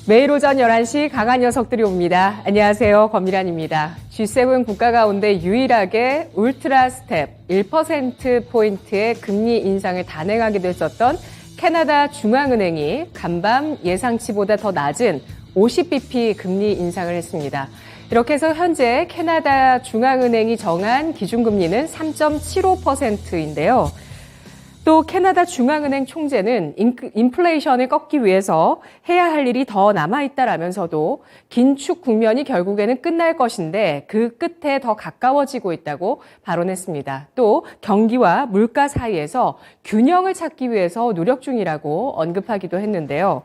매일 오전 11시 강한 녀석들이 옵니다. 안녕하세요. 권미란입니다. G7 국가 가운데 유일하게 울트라 스텝 1%포인트의 금리 인상을 단행하게 됐었던 캐나다 중앙은행이 간밤 예상치보다 더 낮은 50bp 금리 인상을 했습니다. 이렇게 해서 현재 캐나다 중앙은행이 정한 기준금리는 3.75%인데요. 또 캐나다 중앙은행 총재는 인플레이션을 꺾기 위해서 해야 할 일이 더 남아있다라면서도 긴축 국면이 결국에는 끝날 것인데 그 끝에 더 가까워지고 있다고 발언했습니다. 또 경기와 물가 사이에서 균형을 찾기 위해서 노력 중이라고 언급하기도 했는데요.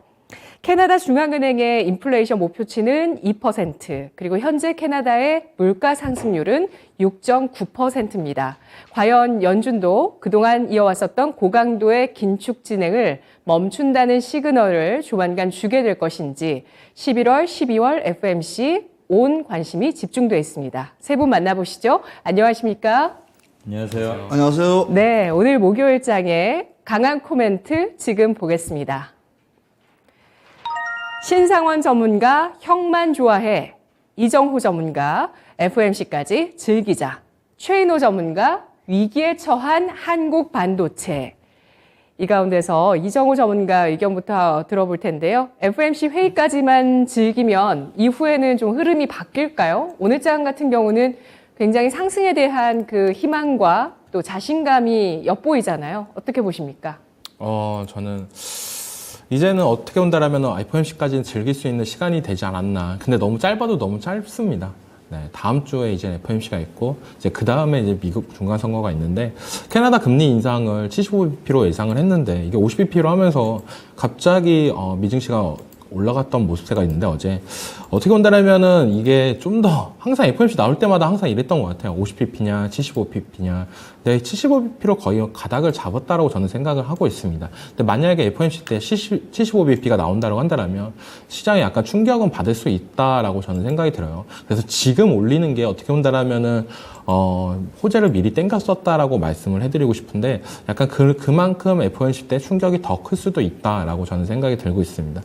캐나다 중앙은행의 인플레이션 목표치는 2%, 그리고 현재 캐나다의 물가 상승률은 6.9%입니다. 과연 연준도 그동안 이어왔었던 고강도의 긴축 진행을 멈춘다는 시그널을 조만간 주게 될 것인지 11월, 12월 FOMC 온 관심이 집중돼 있습니다. 세 분 만나보시죠. 안녕하십니까? 안녕하세요. 안녕하세요. 네, 오늘 목요일장의 강한 코멘트 지금 보겠습니다. 신상원 전문가 형만 좋아해, 이정호 전문가 FOMC까지 즐기자, 최인호 전문가 위기에 처한 한국 반도체. 이 가운데서 이정호 전문가 의견부터 들어볼 텐데요. FOMC 회의까지만 즐기면 이후에는 좀 흐름이 바뀔까요? 오늘 장 같은 경우는 굉장히 상승에 대한 그 희망과 또 자신감이 엿보이잖아요. 어떻게 보십니까? 저는 이제는 어떻게 본다라면 FOMC까지는 즐길 수 있는 시간이 되지 않았나. 근데 너무 짧아도 너무 짧습니다. 네, 다음 주에 이제 FOMC가 있고, 이제 그 다음에 이제 미국 중간선거가 있는데, 캐나다 금리 인상을 75bp로 예상을 했는데, 이게 50bp로 하면서 갑자기, 미증시가 올라갔던 모습세가 있는데, 어제. 어떻게 본다라면은 이게 좀 더, 항상 FOMC 나올 때마다 항상 이랬던 것 같아요. 50bp냐, 75bp냐. 네, 75bp로 거의 가닥을 잡았다라고 저는 생각을 하고 있습니다. 근데 만약에 FOMC 때 75bp가 나온다고 한다면 시장에 약간 충격은 받을 수 있다라고 저는 생각이 들어요. 그래서 지금 올리는 게 어떻게 본다라면은 호재를 미리 땡겼었다라고 말씀을 해드리고 싶은데 약간 그만큼 FOMC 때 충격이 더 클 수도 있다라고 저는 생각이 들고 있습니다.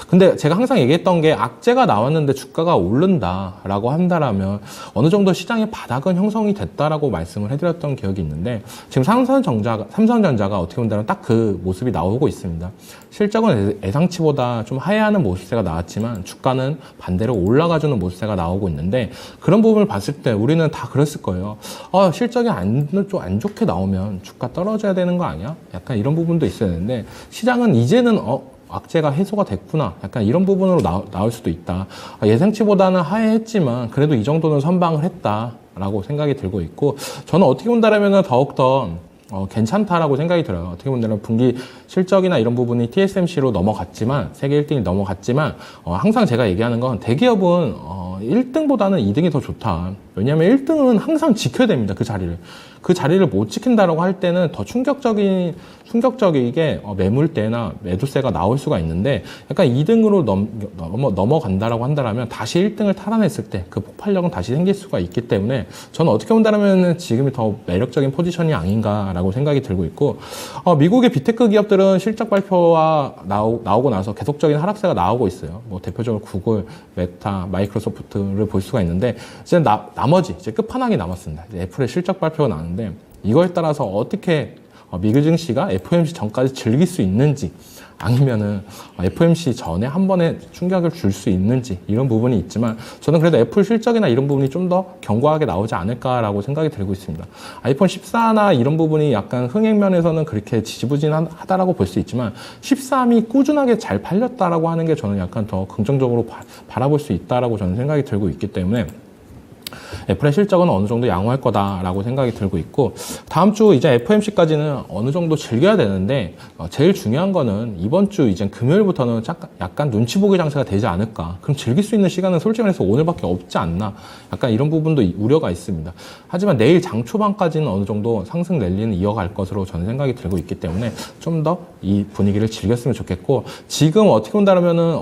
근데 제가 항상 얘기했던 게 악재가 나왔는데 주가가 오른다라고 한다라면 어느 정도 시장의 바닥은 형성이 됐다라고 말씀을 해드렸던 기억이 있는데 지금 삼성전자가 어떻게 본다면 딱 그 모습이 나오고 있습니다. 실적은 예상치보다 좀 하회하는 모습세가 나왔지만 주가는 반대로 올라가주는 모습세가 나오고 있는데 그런 부분을 봤을 때 우리는 다 그랬을 거예요. 실적이 좀 안 좋게 나오면 주가 떨어져야 되는 거 아니야? 약간 이런 부분도 있어야 되는데 시장은 이제는 악재가 해소가 됐구나. 약간 이런 부분으로 나올 수도 있다. 예상치보다는 하회했지만 그래도 이 정도는 선방을 했다라고 생각이 들고 있고 저는 어떻게 본다라면 더욱더 괜찮다라고 생각이 들어요. 어떻게 보면 분기 실적이나 이런 부분이 TSMC로 넘어갔지만 세계 1등이 넘어갔지만 항상 제가 얘기하는 건 대기업은 1등보다는 2등이 더 좋다. 왜냐하면 1등은 항상 지켜야 됩니다. 그 자리를 못 지킨다라고 할 때는 더 충격적이게 매물대나 매도세가 나올 수가 있는데 약간 2등으로 넘어간다라고 한다면 다시 1등을 탈환했을 때 그 폭발력은 다시 생길 수가 있기 때문에 저는 어떻게 본다면 지금이 더 매력적인 포지션이 아닌가라고 생각이 들고 있고 미국의 빅테크 기업들은 실적 발표가 나오고 나서 계속적인 하락세가 나오고 있어요. 뭐 대표적으로 구글, 메타, 마이크로소프트를 볼 수가 있는데 이제 나머지 이제 끝판왕이 남았습니다. 이제 애플의 실적 발표가 나왔는데 이거에 따라서 어떻게 미국 증시가 FOMC 전까지 즐길 수 있는지 아니면은 FOMC 전에 한 번에 충격을 줄 수 있는지 이런 부분이 있지만 저는 그래도 애플 실적이나 이런 부분이 좀 더 견고하게 나오지 않을까라고 생각이 들고 있습니다. 아이폰 14나 이런 부분이 약간 흥행면에서는 그렇게 지지부진하다라고 볼 수 있지만 13이 꾸준하게 잘 팔렸다라고 하는 게 저는 약간 더 긍정적으로 바라볼 수 있다라고 저는 생각이 들고 있기 때문에 애플의 실적은 어느 정도 양호할 거다라고 생각이 들고 있고 다음 주 이제 FOMC까지는 어느 정도 즐겨야 되는데 제일 중요한 거는 이번 주 이제 금요일부터는 약간 눈치 보기 장세가 되지 않을까. 그럼 즐길 수 있는 시간은 솔직히 말해서 오늘밖에 없지 않나. 약간 이런 부분도 우려가 있습니다. 하지만 내일 장 초반까지는 어느 정도 상승 랠리는 이어갈 것으로 저는 생각이 들고 있기 때문에 좀 더 이 분위기를 즐겼으면 좋겠고 지금 어떻게 본다면은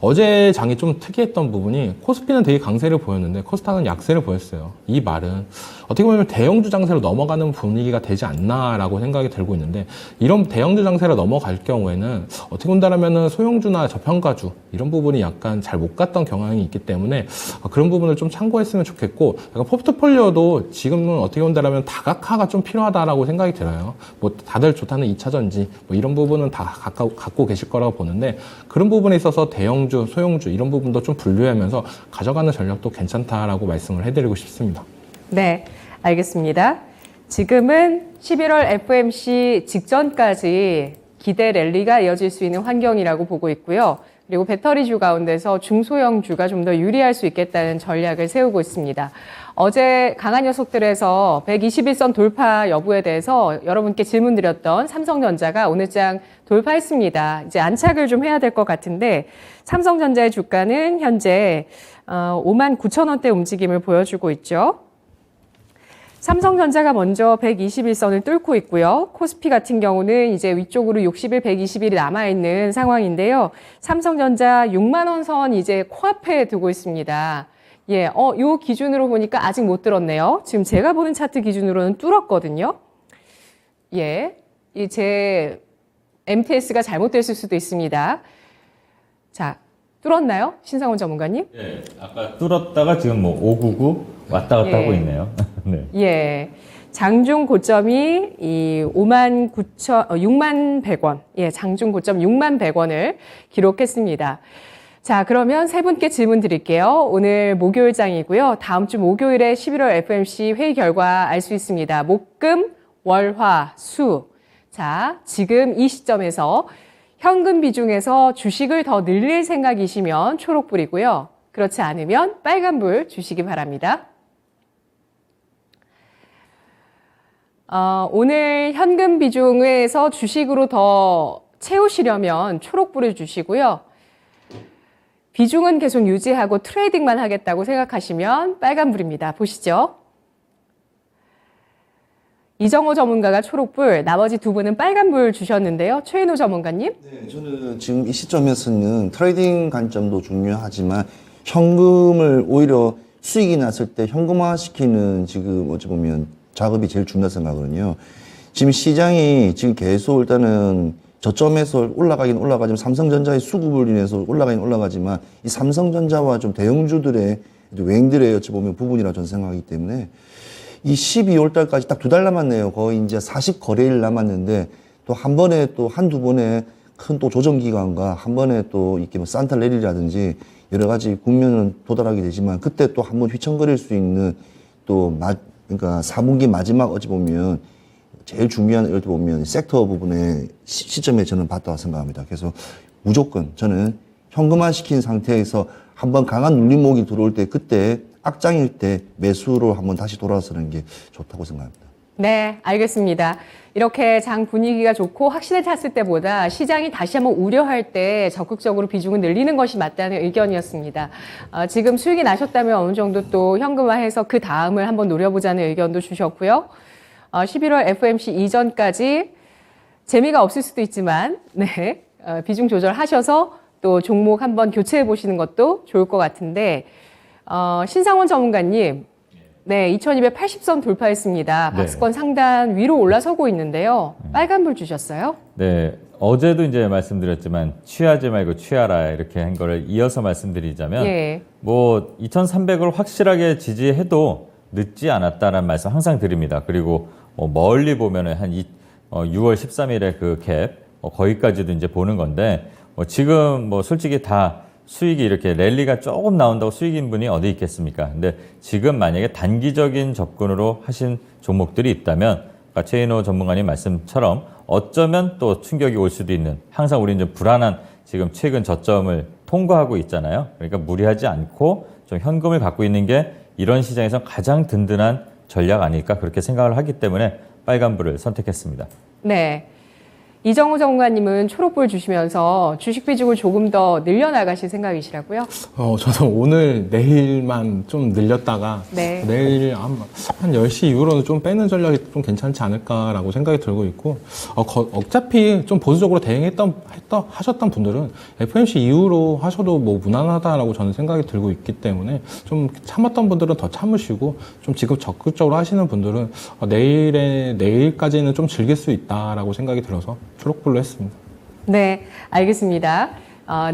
어제 장이 좀 특이했던 부분이 코스피는 되게 강세를 보였는데 코스닥은 약세를 보였어요. 이 말은 어떻게 보면 대형주 장세로 넘어가는 분위기가 되지 않나라고 생각이 들고 있는데, 이런 대형주 장세로 넘어갈 경우에는 어떻게 본다면은 소형주나 저평가주 이런 부분이 약간 잘 못 갔던 경향이 있기 때문에 그런 부분을 좀 참고했으면 좋겠고, 약간 포트폴리오도 지금은 어떻게 본다면 다각화가 좀 필요하다라고 생각이 들어요. 뭐 다들 좋다는 2차전지 뭐 이런 부분은 다 갖고 계실 거라고 보는데, 그런 부분에 있어서 대형주, 소형주 이런 부분도 좀 분류하면서 가져가는 전략도 괜찮다라고 말씀을 해드리고 싶습니다. 네, 알겠습니다. 지금은 11월 FOMC 직전까지 기대 랠리가 이어질 수 있는 환경이라고 보고 있고요. 그리고 배터리주 가운데서 중소형주가 좀 더 유리할 수 있겠다는 전략을 세우고 있습니다. 어제 강한 녀석들에서 121선 돌파 여부에 대해서 여러분께 질문 드렸던 삼성전자가 오늘 장 돌파했습니다. 이제 안착을 좀 해야 될 것 같은데, 삼성전자의 주가는 현재 59,000원대 움직임을 보여주고 있죠. 삼성전자가 먼저 121선을 뚫고 있고요. 코스피 같은 경우는 이제 위쪽으로 60일, 120일이 남아있는 상황인데요. 삼성전자 6만원 선 이제 코앞에 두고 있습니다. 예, 요 기준으로 보니까 아직 못 뚫었네요. 지금 제가 보는 차트 기준으로는 뚫었거든요. 예, 제 MTS가 잘못됐을 수도 있습니다. 자, 뚫었나요? 신상원 전문가님? 네, 아까 뚫었다가 지금 뭐 599 왔다 갔다 하고 있네요. 네. 예. 장중 고점이 이 69,100원. 예, 장중 고점 61,100원을 기록했습니다. 자, 그러면 세 분께 질문 드릴게요. 오늘 목요일장이고요. 다음 주 목요일에 11월 FOMC 회의 결과 알 수 있습니다. 목, 금, 월, 화, 수. 자, 지금 이 시점에서 현금 비중에서 주식을 더 늘릴 생각이시면 초록불이고요. 그렇지 않으면 빨간불 주시기 바랍니다. 오늘 현금 비중에서 주식으로 더 채우시려면 초록불을 주시고요. 비중은 계속 유지하고 트레이딩만 하겠다고 생각하시면 빨간불입니다. 보시죠. 이정호 전문가가 초록불, 나머지 두 분은 빨간불 주셨는데요. 최인호 전문가님? 네, 저는 지금 이 시점에서는 트레이딩 관점도 중요하지만 현금을 오히려 수익이 났을 때 현금화시키는 지금 어찌 보면 작업이 제일 중요하다고 생각하거든요. 지금 시장이 지금 계속 일단은 저점에서 올라가긴 올라가지만 삼성전자의 수급을 인해서 올라가긴 올라가지만 이 삼성전자와 좀 대형주들의 외행들의 어찌 보면 부분이라 저는 생각하기 때문에 이 12월 달까지 딱 2달 남았네요. 거의 이제 40거래일 남았는데 또 한 번에 또 한두 번의 큰 또 조정 기간과 한 번에 또 이렇게 뭐 산타 랠리라든지 여러 가지 국면은 도달하게 되지만 그때 또 한 번 휘청거릴 수 있는 또 그러니까 4분기 마지막 어찌 보면 제일 중요한 예를 들어 보면 섹터 부분의 시점에 저는 봤다고 생각합니다. 그래서 무조건 저는 현금화시킨 상태에서 한번 강한 눌림목이 들어올 때 그때 악장일 때 매수로 한번 다시 돌아서는 게 좋다고 생각합니다. 네, 알겠습니다. 이렇게 장 분위기가 좋고 확신에 찼을 때보다 시장이 다시 한번 우려할 때 적극적으로 비중을 늘리는 것이 맞다는 의견이었습니다. 지금 수익이 나셨다면 어느 정도 또 현금화해서 그 다음을 한번 노려보자는 의견도 주셨고요. 11월 FOMC 이전까지 재미가 없을 수도 있지만 네, 비중 조절하셔서 또 종목 한번 교체해 보시는 것도 좋을 것 같은데 신상원 전문가님, 네, 2280선 돌파했습니다. 박스권 상단 위로 올라서고 있는데요. 빨간불 주셨어요? 네, 어제도 이제 말씀드렸지만 취하지 말고 취하라 이렇게 한 거를 이어서 말씀드리자면 예. 뭐 2300을 확실하게 지지해도 늦지 않았다라는 말씀 항상 드립니다. 그리고 멀리 보면은 한 6월 13일에 그 갭 거기까지도 이제 보는 건데 지금 뭐 솔직히 다 수익이 이렇게 랠리가 조금 나온다고 수익인 분이 어디 있겠습니까? 근데 지금 만약에 단기적인 접근으로 하신 종목들이 있다면 아까 최인호 전문가님 말씀처럼 어쩌면 또 충격이 올 수도 있는 항상 우리는 좀 불안한 지금 최근 저점을 통과하고 있잖아요. 그러니까 무리하지 않고 좀 현금을 갖고 있는 게 이런 시장에서 가장 든든한 전략 아닐까 그렇게 생각을 하기 때문에 빨간불을 선택했습니다. 네. 이정호 전문가님은 초록불 주시면서 주식 비중을 조금 더 늘려나가실 생각이시라고요? 저는 오늘, 내일만 좀 늘렸다가 네. 내일 한 10시 이후로는 좀 빼는 전략이 좀 괜찮지 않을까라고 생각이 들고 있고 어차피 좀 보수적으로 하셨던 분들은 FOMC 이후로 하셔도 뭐 무난하다라고 저는 생각이 들고 있기 때문에 좀 참았던 분들은 더 참으시고 좀 지금 적극적으로 하시는 분들은 내일까지는 좀 즐길 수 있다라고 생각이 들어서 초록불로 했습니다. 네, 알겠습니다.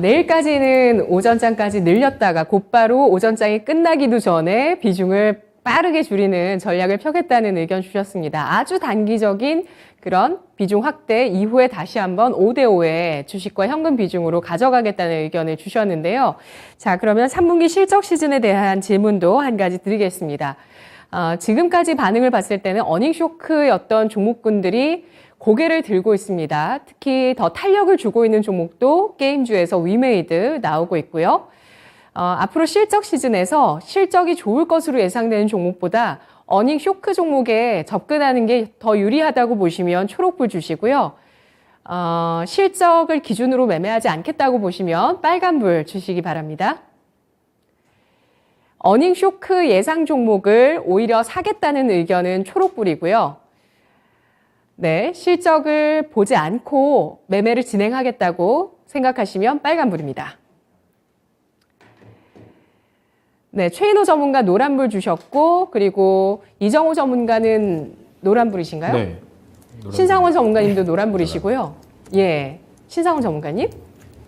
내일까지는 오전장까지 늘렸다가 곧바로 오전장이 끝나기도 전에 비중을 빠르게 줄이는 전략을 펴겠다는 의견 주셨습니다. 아주 단기적인 그런 비중 확대 이후에 다시 한번 5대5의 주식과 현금 비중으로 가져가겠다는 의견을 주셨는데요. 자, 그러면 3분기 실적 시즌에 대한 질문도 한 가지 드리겠습니다. 지금까지 반응을 봤을 때는 어닝 쇼크였던 종목군들이 고개를 들고 있습니다. 특히 더 탄력을 주고 있는 종목도 게임주에서 위메이드 나오고 있고요. 앞으로 실적 시즌에서 실적이 좋을 것으로 예상되는 종목보다 어닝 쇼크 종목에 접근하는 게 더 유리하다고 보시면 초록불 주시고요. 실적을 기준으로 매매하지 않겠다고 보시면 빨간불 주시기 바랍니다. 어닝 쇼크 예상 종목을 오히려 사겠다는 의견은 초록불이고요. 네, 실적을 보지 않고 매매를 진행하겠다고 생각하시면 빨간불입니다. 네, 최인호 전문가 노란불 주셨고, 그리고 이정호 전문가는 노란불이신가요? 네. 신상원 전문가님도 노란불이시고요. 예, 신상원 전문가님?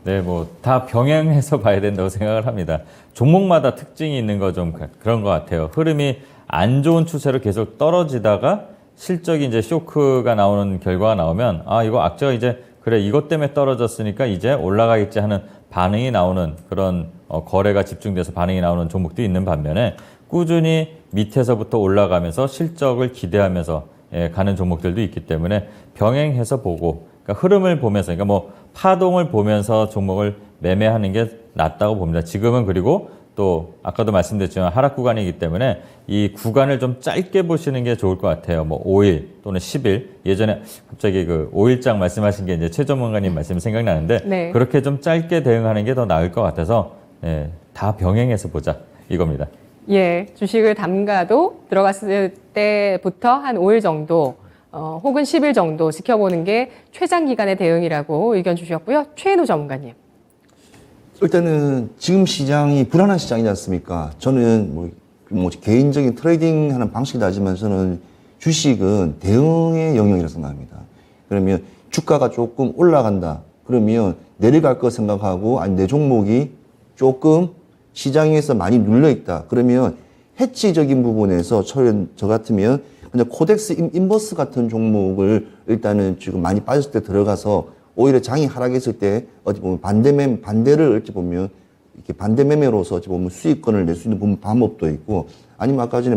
네, 뭐 다 병행해서 봐야 된다고 생각을 합니다. 종목마다 특징이 있는 거 좀 그런 것 같아요. 흐름이 안 좋은 추세로 계속 떨어지다가 실적이 이제 쇼크가 나오는 결과가 나오면 이거 악재가 이제 그래 이것 때문에 떨어졌으니까 이제 올라가겠지 하는 반응이 나오는 그런 거래가 집중돼서 반응이 나오는 종목도 있는 반면에 꾸준히 밑에서부터 올라가면서 실적을 기대하면서 가는 종목들도 있기 때문에 병행해서 보고 그러니까 흐름을 보면서 그러니까 뭐 파동을 보면서 종목을 매매하는 게 낫다고 봅니다. 지금은 그리고 또 아까도 말씀드렸지만 하락 구간이기 때문에 이 구간을 좀 짧게 보시는 게 좋을 것 같아요. 뭐 5일 또는 10일 예전에 갑자기 그 5일장 말씀하신 게 이제 최 전문가님 말씀이 생각나는데 네. 그렇게 좀 짧게 대응하는 게 더 나을 것 같아서 다 병행해서 보자 이겁니다. 예, 주식을 담가도 들어갔을 때부터 한 5일 정도 혹은 10일 정도 지켜보는 게 최장기간의 대응이라고 의견 주셨고요. 최인호 전문가님. 일단은 지금 시장이 불안한 시장이지 않습니까? 저는 뭐 개인적인 트레이딩 하는 방식이다 하지만 저는 주식은 대응의 영역이라고 생각합니다. 그러면 주가가 조금 올라간다. 그러면 내려갈 거 생각하고 아니 내 종목이 조금 시장에서 많이 눌려있다. 그러면 해치적인 부분에서 저 같으면 그냥 코덱스 인버스 같은 종목을 일단은 지금 많이 빠졌을 때 들어가서 오히려 장이 하락했을 때 어찌 보면 반대를 어찌 보면 이렇게 반대 매매로서 어찌 보면 수익권을 낼 수 있는 방법도 있고 아니면 아까 전에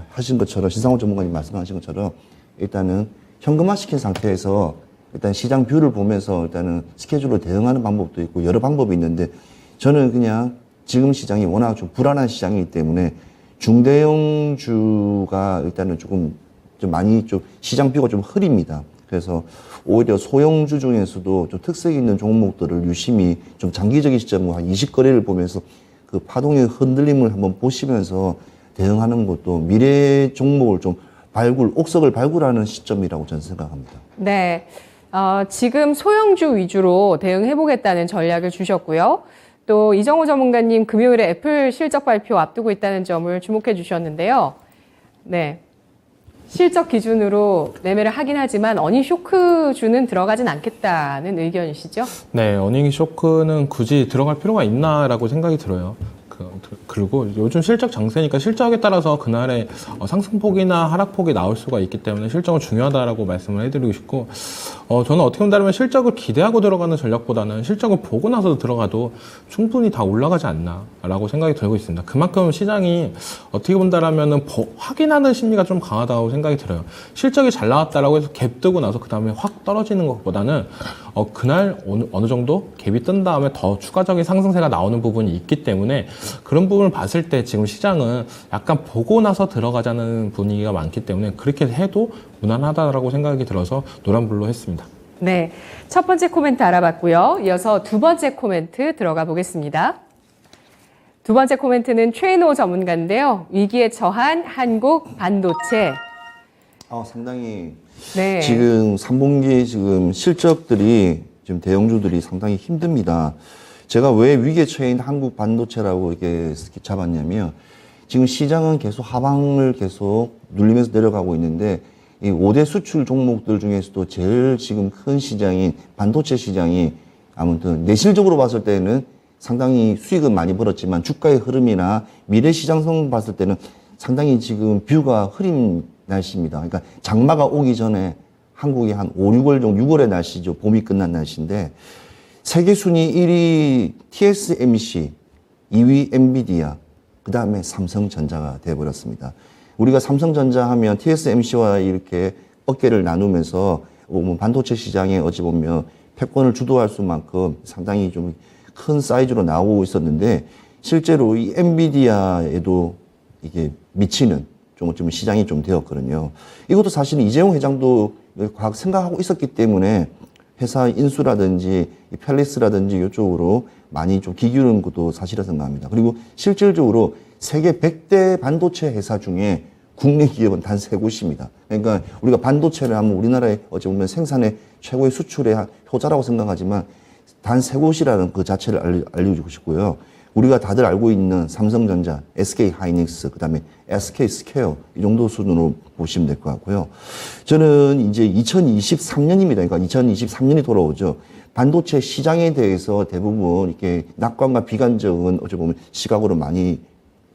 하신 것처럼 신상호 전문가님 말씀하신 것처럼 일단은 현금화 시킨 상태에서 일단 시장 뷰를 보면서 일단은 스케줄로 대응하는 방법도 있고 여러 방법이 있는데 저는 그냥 지금 시장이 워낙 좀 불안한 시장이기 때문에 중대형주가 일단은 좀 많이 좀 시장 뷰가 좀 흐립니다. 그래서 오히려 소형주 중에서도 좀 특색 있는 종목들을 유심히 좀 장기적인 시점 한 20거래를 보면서 그 파동의 흔들림을 한번 보시면서 대응하는 것도 미래 종목을 좀 옥석을 발굴하는 시점이라고 저는 생각합니다. 네, 지금 소형주 위주로 대응해보겠다는 전략을 주셨고요. 또 이정호 전문가님 금요일에 애플 실적 발표 앞두고 있다는 점을 주목해 주셨는데요. 네. 실적 기준으로 매매를 하긴 하지만 어닝 쇼크주는 들어가진 않겠다는 의견이시죠? 네, 어닝 쇼크는 굳이 들어갈 필요가 있나라고 생각이 들어요. 그리고 요즘 실적 장세니까 실적에 따라서 그날의 상승폭이나 하락폭이 나올 수가 있기 때문에 실적은 중요하다라고 말씀을 해드리고 싶고 저는 어떻게 본다면 실적을 기대하고 들어가는 전략보다는 실적을 보고 나서 들어가도 충분히 다 올라가지 않나라고 생각이 들고 있습니다. 그만큼 시장이 어떻게 본다라면은 확인하는 심리가 좀 강하다고 생각이 들어요. 실적이 잘 나왔다라고 해서 갭 뜨고 나서 그 다음에 확 떨어지는 것보다는 그날 어느 정도 갭이 뜬 다음에 더 추가적인 상승세가 나오는 부분이 있기 때문에 그런 부분을 봤을 때 지금 시장은 약간 보고 나서 들어가자는 분위기가 많기 때문에 그렇게 해도 무난하다라고 생각이 들어서 노란불로 했습니다. 네, 첫 번째 코멘트 알아봤고요. 이어서 두 번째 코멘트 들어가 보겠습니다. 두 번째 코멘트는 최인호 전문가인데요. 위기에 처한 한국 반도체. 상당히 네. 지금 3분기 지금 실적들이 지금 대형주들이 상당히 힘듭니다. 제가 왜 위기에 처해있는 한국 반도체라고 이렇게 잡았냐면 지금 시장은 계속 하방을 계속 눌리면서 내려가고 있는데 이 5대 수출 종목들 중에서도 제일 지금 큰 시장인 반도체 시장이 아무튼 내실적으로 봤을 때는 상당히 수익은 많이 벌었지만 주가의 흐름이나 미래 시장성 봤을 때는 상당히 지금 뷰가 흐린 날씨입니다. 그러니까 장마가 오기 전에 한국이 한 5, 6월 정도, 6월의 날씨죠. 봄이 끝난 날씨인데 세계 순위 1위 TSMC, 2위 엔비디아, 그 다음에 삼성전자가 되어버렸습니다. 우리가 삼성전자 하면 TSMC와 이렇게 어깨를 나누면서 반도체 시장에 어찌 보면 패권을 주도할 수만큼 상당히 좀 큰 사이즈로 나오고 있었는데 실제로 이 엔비디아에도 이게 미치는 좀 시장이 좀 되었거든요. 이것도 사실은 이재용 회장도 과학 생각하고 있었기 때문에 회사 인수라든지 펠리스라든지 이쪽으로 많이 좀 기울이는 것도 사실이라고 생각합니다. 그리고 실질적으로 세계 100대 반도체 회사 중에 국내 기업은 단 3곳입니다. 그러니까 우리가 반도체를 하면 우리나라의 어찌 보면 생산의 최고의 수출의 효자라고 생각하지만 단 3곳이라는 그 자체를 알려주고 싶고요. 우리가 다들 알고 있는 삼성전자, SK 하이닉스, 그 다음에 SK 스퀘어 이 정도 수준으로 보시면 될 것 같고요. 저는 이제 2023년입니다. 그러니까 2023년이 돌아오죠. 반도체 시장에 대해서 대부분 이렇게 낙관과 비관적인 어찌 보면 시각으로 많이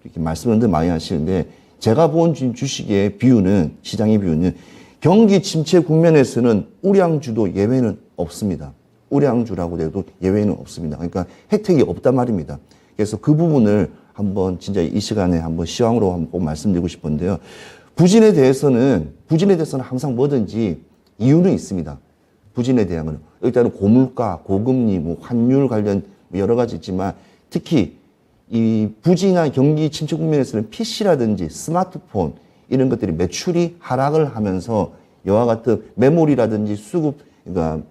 이렇게 말씀을 많이 하시는데 제가 본 주식의 비유는 시장의 비유는 경기 침체 국면에서는 우량주도 예외는 없습니다. 우량주라고 해도 예외는 없습니다. 그러니까 혜택이 없단 말입니다. 그래서 그 부분을 한번 진짜 이 시간에 한번 시황으로 한번 꼭 말씀드리고 싶은데요. 부진에 대해서는 항상 뭐든지 이유는 있습니다. 부진에 대한 건 일단은 고물가, 고금리, 뭐 환율 관련 여러 가지 있지만 특히 이 부진한 경기 침체 국면에서는 PC라든지 스마트폰 이런 것들이 매출이 하락을 하면서 이와 같은 메모리라든지 수급, 그러니까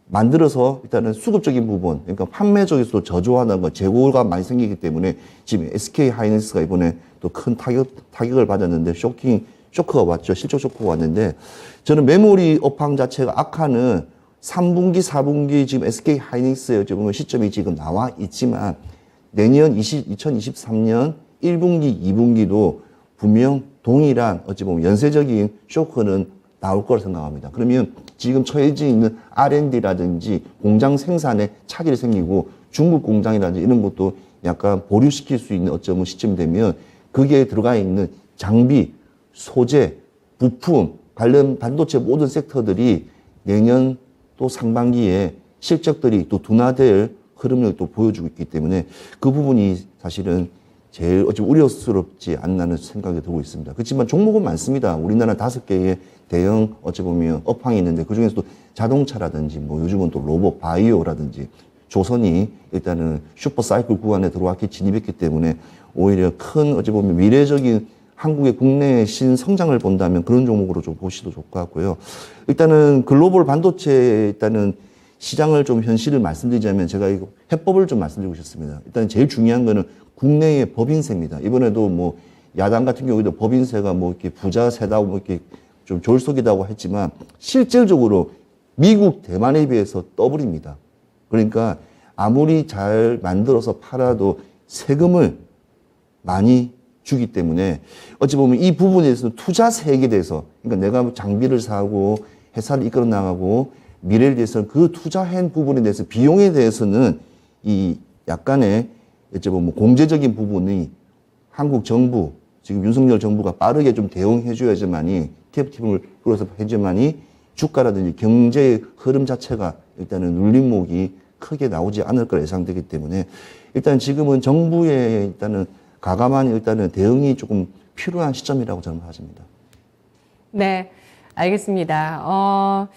만들어서 일단은 수급적인 부분, 그러니까 판매 쪽에서도 저조하다는 거, 재고가 많이 생기기 때문에 지금 SK 하이닉스가 이번에 또 큰 타격을 받았는데 쇼크가 왔죠. 실적 쇼크가 왔는데 저는 메모리 업황 자체가 악화는 3분기, 4분기 지금 SK 하이닉스의 보면 시점이 지금 나와 있지만 내년 2023년 1분기, 2분기도 분명 동일한 어찌 보면 연쇄적인 쇼크는 나올 거라 생각합니다. 그러면 지금 처해져 있는 R&D라든지 공장 생산에 차질이 생기고 중국 공장이라든지 이런 것도 약간 보류시킬 수 있는 어쩌면 시점이 되면 거기에 들어가 있는 장비, 소재, 부품, 관련 반도체 모든 섹터들이 내년 또 상반기에 실적들이 또 둔화될 흐름을 또 보여주고 있기 때문에 그 부분이 사실은 제일 어찌 우려스럽지 않나는 생각이 들고 있습니다. 그렇지만 종목은 많습니다. 우리나라 5개의 대형 어찌 보면 업황이 있는데 그 중에서도 자동차라든지 뭐 요즘은 또 로봇 바이오라든지 조선이 일단은 슈퍼 사이클 구간에 들어왔기 진입했기 때문에 오히려 큰 어찌 보면 미래적인 한국의 국내 신성장을 본다면 그런 종목으로 좀 보시도 좋을 것 같고요. 일단은 글로벌 반도체 일단은 시장을 좀 현실을 말씀드리자면 제가 이거 해법을 좀 말씀드리고 싶습니다. 일단 제일 중요한 거는 국내의 법인세입니다. 이번에도 뭐 야당 같은 경우에도 법인세가 뭐 이렇게 부자 세다고 뭐 이렇게 좀 졸속이다고 했지만 실질적으로 미국 대만에 비해서 더블입니다. 그러니까 아무리 잘 만들어서 팔아도 세금을 많이 주기 때문에 어찌 보면 이 부분에 대해서는 투자 세액에 대해서 그러니까 내가 장비를 사고 회사를 이끌어 나가고 미래를 위해서는 그 투자한 부분에 대해서 비용에 대해서는 이 약간의 어찌보면 공제적인 부분이 한국 정부 지금 윤석열 정부가 빠르게 좀 대응해 줘야지만이 TF팀을 끌어서 해줘야만이 주가라든지 경제의 흐름 자체가 일단은 눌림목이 크게 나오지 않을 거라 예상되기 때문에 일단 지금은 정부의 일단은 가감한 일단은 대응이 조금 필요한 시점이라고 저는 봐집니다. 네, 알겠습니다.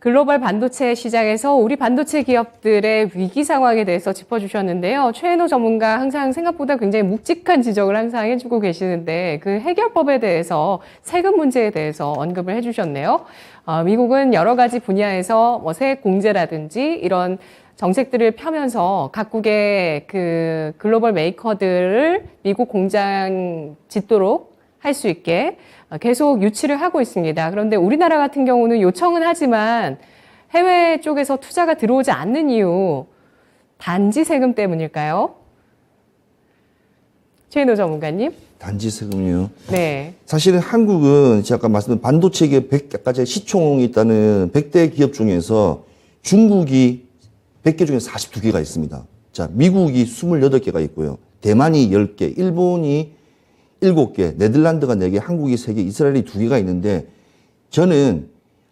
글로벌 반도체 시장에서 우리 반도체 기업들의 위기 상황에 대해서 짚어주셨는데요. 최현호 전문가 항상 생각보다 굉장히 묵직한 지적을 항상 해주고 계시는데 그 해결법에 대해서 세금 문제에 대해서 언급을 해주셨네요. 미국은 여러 가지 분야에서 뭐 세액 공제라든지 이런 정책들을 펴면서 각국의 그 글로벌 메이커들을 미국 공장 짓도록 할 수 있게 계속 유치를 하고 있습니다. 그런데 우리나라 같은 경우는 요청은 하지만 해외 쪽에서 투자가 들어오지 않는 이유, 단지 세금 때문일까요? 최인호 전문가님. 단지 세금이요. 네. 사실은 한국은 제가 아까 말씀드린 반도체 기업 100개 시총이 있다는 100대 기업 중에서 중국이 100개 중에 42개가 있습니다. 자, 미국이 28개가 있고요. 대만이 10개, 일본이 7개, 네덜란드가 4개, 한국이 3개, 이스라엘이 2개가 있는데 저는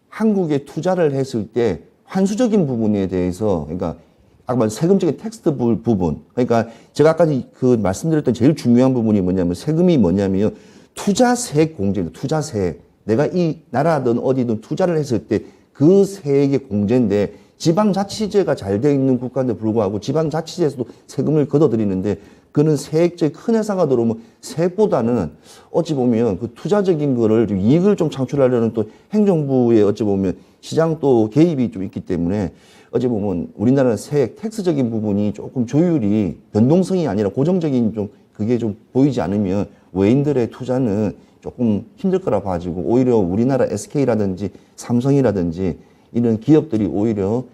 한국에 투자를 했을 때 환수적인 부분에 대해서 그러니까 아까 말한 세금적인 텍스트 부분 그러니까 제가 아까 그 말씀드렸던 제일 중요한 부분이 뭐냐면 세금이 뭐냐면 투자세 공제입니다. 투자세. 내가 이 나라든 어디든 투자를 했을 때 그 세액의 공제인데 지방자치제가 잘 돼 있는 국가인데 불구하고 지방자치제에서도 세금을 걷어들이는데 그는 세액제 큰 회사가 들어오면 세액보다는 어찌 보면 그 투자적인 거를 좀 이익을 좀 창출하려는 또 행정부의 어찌 보면 시장 또 개입이 좀 있기 때문에 어찌 보면 우리나라는 세액 텍스적인 부분이 조금 조율이 변동성이 아니라 고정적인 좀 그게 좀 보이지 않으면 외인들의 투자는 조금 힘들 거라 봐지고 오히려 우리나라 SK라든지 삼성이라든지 이런 기업들이 오히려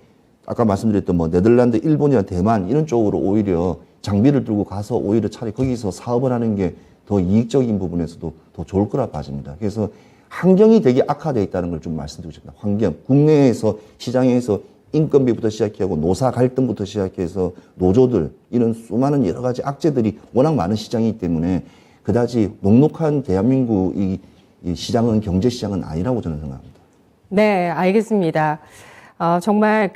아까 말씀드렸던 뭐 네덜란드, 일본이나 대만 이런 쪽으로 오히려 장비를 들고 가서 오히려 차라리 거기서 사업을 하는 게 더 이익적인 부분에서도 더 좋을 거라 봐집니다. 그래서 환경이 되게 악화되어 있다는 걸 좀 말씀드리고 싶습니다. 환경. 국내에서 시장에서 인건비부터 시작하고 노사 갈등부터 시작해서 노조들 이런 수많은 여러 가지 악재들이 워낙 많은 시장이기 때문에 그다지 녹록한 대한민국 이 시장은 경제 시장은 아니라고 저는 생각합니다. 네, 알겠습니다. 정말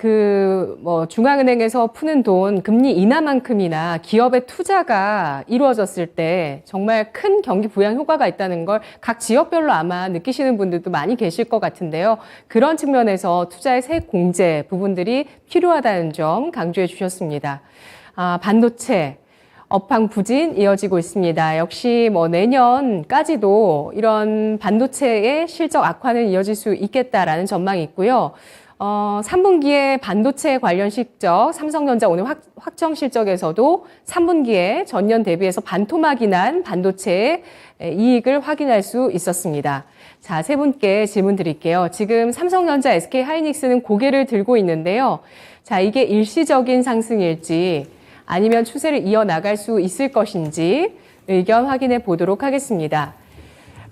중앙은행에서 푸는 돈, 금리 인하만큼이나 기업의 투자가 이루어졌을 때 정말 큰 경기 부양 효과가 있다는 걸 각 지역별로 아마 느끼시는 분들도 많이 계실 것 같은데요. 그런 측면에서 투자의 세액 공제 부분들이 필요하다는 점 강조해 주셨습니다. 반도체. 업황 부진 이어지고 있습니다. 역시 내년까지도 이런 반도체의 실적 악화는 이어질 수 있겠다라는 전망이 있고요. 3분기에 반도체 관련 실적, 삼성전자 오늘 확정 실적에서도 3분기에 전년 대비해서 반토막이 난 반도체의 이익을 확인할 수 있었습니다. 자, 세 분께 질문 드릴게요. 지금 삼성전자, SK하이닉스는 고개를 들고 있는데요. 자, 이게 일시적인 상승일지 아니면 추세를 이어나갈 수 있을 것인지 의견 확인해 보도록 하겠습니다.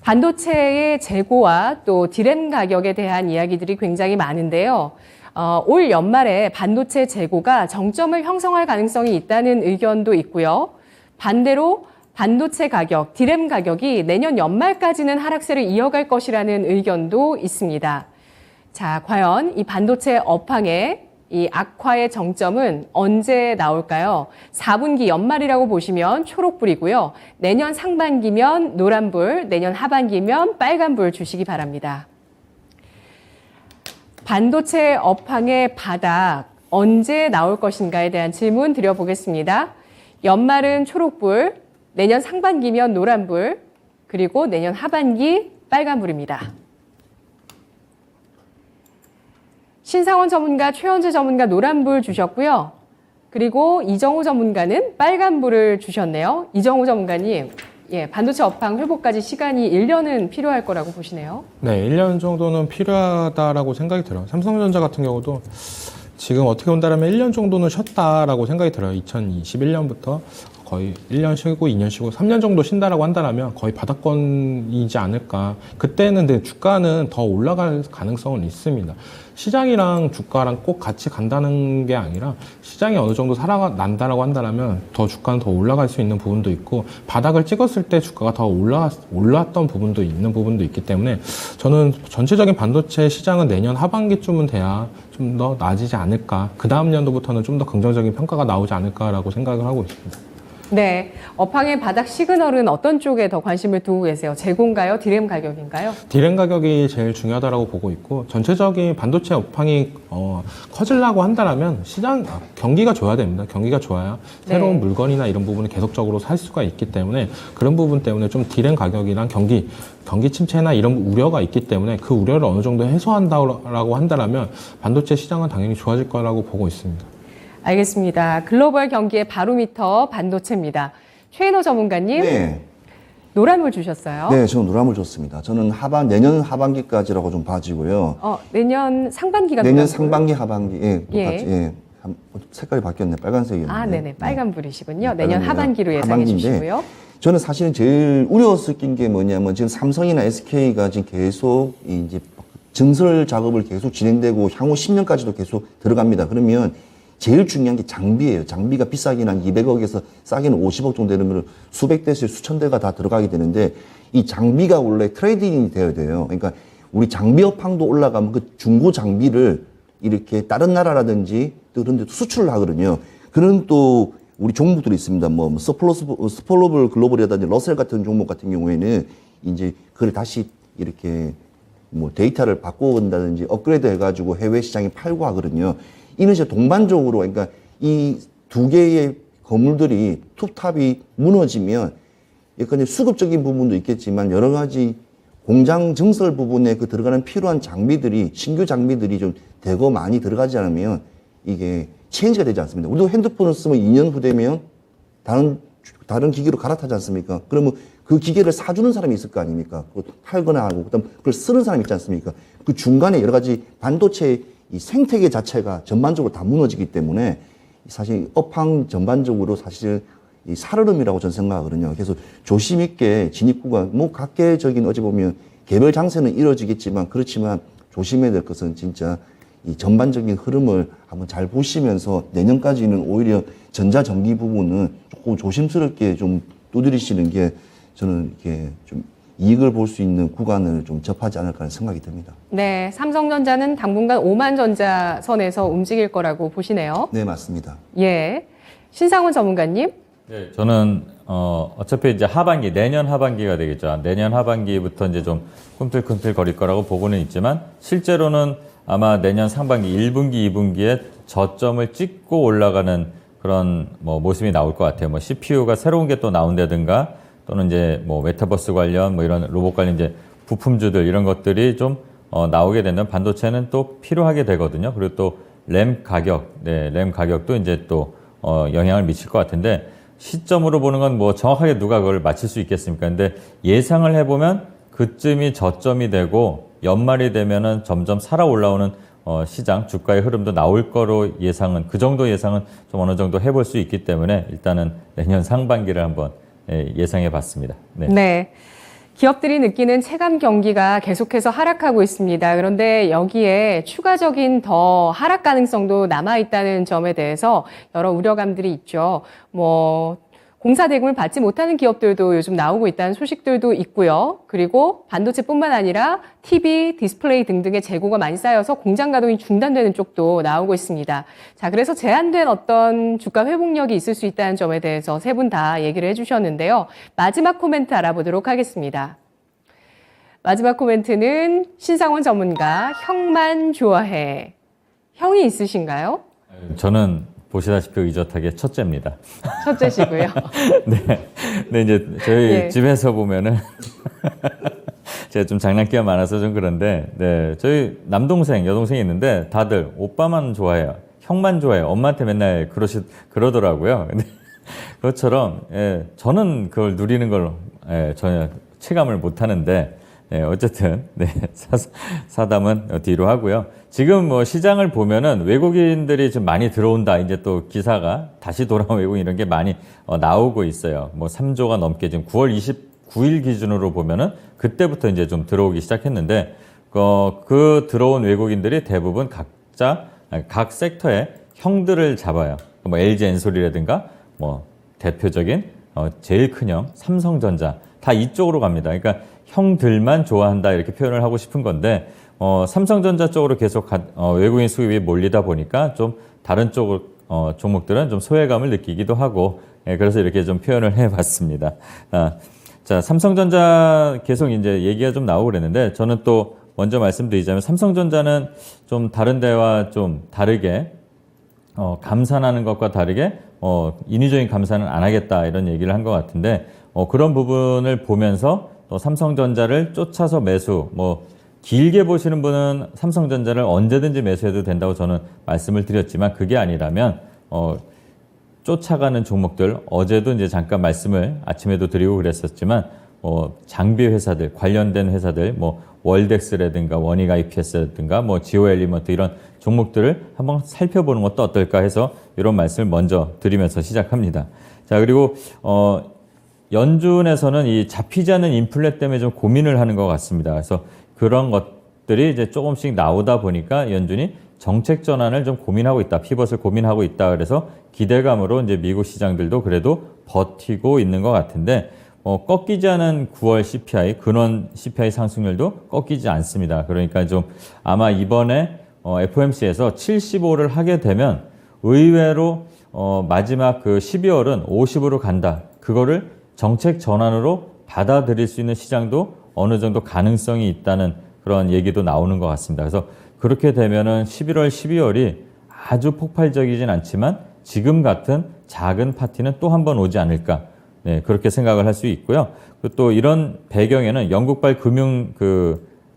반도체의 재고와 또 디램 가격에 대한 이야기들이 굉장히 많은데요. 올 연말에 반도체 재고가 정점을 형성할 가능성이 있다는 의견도 있고요. 반대로 반도체 가격, 디램 가격이 내년 연말까지는 하락세를 이어갈 것이라는 의견도 있습니다. 자, 과연 이 반도체 업황의 이 악화의 정점은 언제 나올까요? 4분기 연말이라고 보시면 초록불이고요. 내년 상반기면 노란불, 내년 하반기면 빨간불 주시기 바랍니다. 반도체 업황의 바닥 언제 나올 것인가에 대한 질문 드려보겠습니다. 연말은 초록불, 내년 상반기면 노란불, 그리고 내년 하반기 빨간불입니다. 신상원 전문가, 최현재 전문가 노란불 주셨고요. 그리고 이정우 전문가는 빨간불을 주셨네요. 이정우 전문가님, 반도체 업황 회복까지 시간이 1년은 필요할 거라고 보시네요. 네, 1년 정도는 필요하다라고 생각이 들어요. 삼성전자 같은 경우도 지금 어떻게 본다면 1년 정도는 쉬었다라고 생각이 들어요. 2021년부터 거의 1년 쉬고 2년 쉬고 3년 정도 쉰다라고 한다면 거의 바닥권이지 않을까. 그때는 근데 주가는 더 올라갈 가능성은 있습니다. 시장이랑 주가랑 꼭 같이 간다는 게 아니라 시장이 어느 정도 살아난다라고 한다면 더 주가는 더 올라갈 수 있는 부분도 있고 바닥을 찍었을 때 주가가 더 올랐던 부분도 있는 부분도 있기 때문에 저는 전체적인 반도체 시장은 내년 하반기쯤은 돼야 좀 더 나아지지 않을까. 그 다음 연도부터는 좀 더 긍정적인 평가가 나오지 않을까라고 생각을 하고 있습니다. 네, 업황의 바닥 시그널은 어떤 쪽에 더 관심을 두고 계세요? 재고인가요? 디램 가격인가요? 디램 가격이 제일 중요하다고 보고 있고 전체적인 반도체 업황이 커지려고 한다면 경기가 좋아야 됩니다. 경기가 좋아야 새로운 물건이나 이런 부분을 계속적으로 살 수가 있기 때문에 그런 부분 때문에 좀 디램 가격이랑 경기 침체나 이런 우려가 있기 때문에 그 우려를 어느 정도 해소한다고 한다면 반도체 시장은 당연히 좋아질 거라고 보고 있습니다. 알겠습니다. 글로벌 경기의 바로미터 반도체입니다. 최인호 전문가님, 네. 노란물 주셨어요. 네, 저는 노란물 좋습니다. 저는 내년 하반기까지라고 좀 봐지고요. 내년 상반기가 내년 노란불? 상반기, 하반기, 예, 예. 똑같이, 예. 색깔이 바뀌었네. 빨간색이었는데. 아, 네네. 빨간불이시군요. 네, 내년 빨간불이요. 하반기로 예상해 하반기인데 주시고요. 저는 사실은 제일 우려스낀 게 뭐냐면 지금 삼성이나 SK가 지금 계속 이제 증설 작업을 계속 진행되고 향후 10년까지도 계속 들어갑니다. 그러면 제일 중요한 게 장비예요. 장비가 비싸긴 한 200억에서 싸게는 50억 정도 되면 수백 대에서 수천 대가 다 들어가게 되는데 이 장비가 원래 트레이딩이 되어야 돼요. 그러니까 우리 장비 업황도 올라가면 그 중고 장비를 이렇게 다른 나라라든지 또 그런 데 수출을 하거든요. 그런 또 우리 종목들이 있습니다. 뭐 스폴로블 글로벌이라든지 러셀 같은 종목 같은 경우에는 이제 그걸 다시 이렇게 뭐 데이터를 바꿔온다든지 업그레이드 해가지고 해외 시장에 팔고 하거든요. 이는 이제 동반적으로 그러니까 이 두 개의 건물들이 톱탑이 무너지면 약간 수급적인 부분도 있겠지만 여러 가지 공장 증설 부분에 그 들어가는 필요한 장비들이 신규 장비들이 좀 대거 많이 들어가지 않으면 이게 체인지가 되지 않습니다. 우리도 핸드폰을 쓰면 2년 후 되면 다른 기기로 갈아타지 않습니까? 그러면 그 기계를 사주는 사람이 있을 거 아닙니까? 팔거나 하고 그다음 그걸 쓰는 사람이 있지 않습니까? 그 중간에 여러 가지 반도체 이 생태계 자체가 전반적으로 다 무너지기 때문에 사실 업황 전반적으로 사실 이 살얼음이라고 저는 생각하거든요. 그래서 조심 있게 진입구가 뭐 각계적인 어찌 보면 개별 장세는 이루어지겠지만 그렇지만 조심해야 될 것은 진짜 이 전반적인 흐름을 한번 잘 보시면서 내년까지는 오히려 전자전기 부분은 조금 조심스럽게 좀 두드리시는 게 저는 이렇게 좀 이익을 볼 수 있는 구간을 좀 접하지 않을까 하는 생각이 듭니다. 네, 삼성전자는 당분간 5만 전자 선에서 움직일 거라고 보시네요. 네, 맞습니다. 예, 신상훈 전문가님. 네, 저는 어차피 이제 내년 하반기가 되겠죠. 내년 하반기부터 이제 좀 꿈틀꿈틀 거릴 거라고 보고는 있지만 실제로는 아마 내년 상반기 1분기, 2분기에 저점을 찍고 올라가는 그런 뭐 모습이 나올 것 같아요. 뭐 CPU가 새로운 게 또 나온다든가 또는 이제 뭐 메타버스 관련 뭐 이런 로봇 관련 이제 부품주들 이런 것들이 좀 나오게 되면 반도체는 또 필요하게 되거든요. 그리고 또 램 가격도 이제 또 영향을 미칠 것 같은데 시점으로 보는 건 뭐 정확하게 누가 그걸 맞힐 수 있겠습니까? 근데 예상을 해보면 그쯤이 저점이 되고 연말이 되면은 점점 살아 올라오는 시장 주가의 흐름도 나올 거로 그 정도 예상은 좀 어느 정도 해볼 수 있기 때문에 일단은 내년 상반기를 한번 예상해 봤습니다. 네. 네. 기업들이 느끼는 체감 경기가 계속해서 하락하고 있습니다. 그런데 여기에 추가적인 더 하락 가능성도 남아있다는 점에 대해서 여러 우려감들이 있죠. 공사 대금을 받지 못하는 기업들도 요즘 나오고 있다는 소식들도 있고요. 그리고 반도체뿐만 아니라 TV, 디스플레이 등등의 재고가 많이 쌓여서 공장 가동이 중단되는 쪽도 나오고 있습니다. 자, 그래서 제한된 어떤 주가 회복력이 있을 수 있다는 점에 대해서 세 분 다 얘기를 해주셨는데요. 마지막 코멘트 알아보도록 하겠습니다. 마지막 코멘트는 신상훈 전문가, 형만 좋아해. 형이 있으신가요? 저는 보시다시피 의젓하게 첫째입니다. 첫째시고요. 네. 근데 이제 저희 예. 집에서 보면은 제가 좀 장난기가 많아서 좀 그런데, 네. 저희 남동생, 여동생이 있는데 다들 오빠만 좋아해요. 형만 좋아해요. 엄마한테 맨날 그러더라고요. 근데 그것처럼, 예, 저는 그걸 누리는 걸, 예, 전혀 체감을 못 하는데, 네, 어쨌든, 네, 사담은 뒤로 하고요. 지금 뭐 시장을 보면은 외국인들이 좀 많이 들어온다. 이제 또 기사가 다시 돌아온 외국인 이런 게 많이 나오고 있어요. 뭐 3조가 넘게 지금 9월 29일 기준으로 보면은 그때부터 이제 좀 들어오기 시작했는데, 그 들어온 외국인들이 대부분 각 섹터의 형들을 잡아요. 뭐 LG 엔솔이라든가 뭐 대표적인 제일 큰 형 삼성전자 다 이쪽으로 갑니다. 그러니까 형들만 좋아한다 이렇게 표현을 하고 싶은 건데 삼성전자 쪽으로 계속 외국인 수입이 몰리다 보니까 좀 다른 쪽 종목들은 좀 소외감을 느끼기도 하고 그래서 이렇게 좀 표현을 해봤습니다. 자, 삼성전자 계속 이제 얘기가 좀 나오고 그랬는데 저는 또 먼저 말씀드리자면 삼성전자는 좀 다른 데와 좀 다르게 감산하는 것과 다르게 인위적인 감산은 안 하겠다 이런 얘기를 한 것 같은데 그런 부분을 보면서 또 삼성전자를 쫓아서 매수 길게 보시는 분은 삼성전자를 언제든지 매수해도 된다고 저는 말씀을 드렸지만 그게 아니라면 쫓아가는 종목들 어제도 이제 잠깐 말씀을 아침에도 드리고 그랬었지만 장비 회사들 관련된 회사들 월덱스라든가 원익 IPS라든가 지오 엘리먼트 이런 종목들을 한번 살펴보는 것도 어떨까 해서 이런 말씀을 먼저 드리면서 시작합니다. 자, 그리고 연준에서는 이 잡히지 않는 인플레 때문에 좀 고민을 하는 것 같습니다. 그래서 그런 것들이 이제 조금씩 나오다 보니까 연준이 정책 전환을 좀 고민하고 있다, 피벗을 고민하고 있다. 그래서 기대감으로 이제 미국 시장들도 그래도 버티고 있는 것 같은데 꺾이지 않은 9월 CPI, 근원 CPI 상승률도 꺾이지 않습니다. 그러니까 좀 아마 이번에 FOMC에서 75를 하게 되면 의외로 마지막 그 12월은 50으로 간다. 그거를 정책 전환으로 받아들일 수 있는 시장도 어느 정도 가능성이 있다는 그런 얘기도 나오는 것 같습니다. 그래서 그렇게 되면은 11월, 12월이 아주 폭발적이진 않지만 지금 같은 작은 파티는 또 한 번 오지 않을까. 네, 그렇게 생각을 할 수 있고요. 또 이런 배경에는 영국발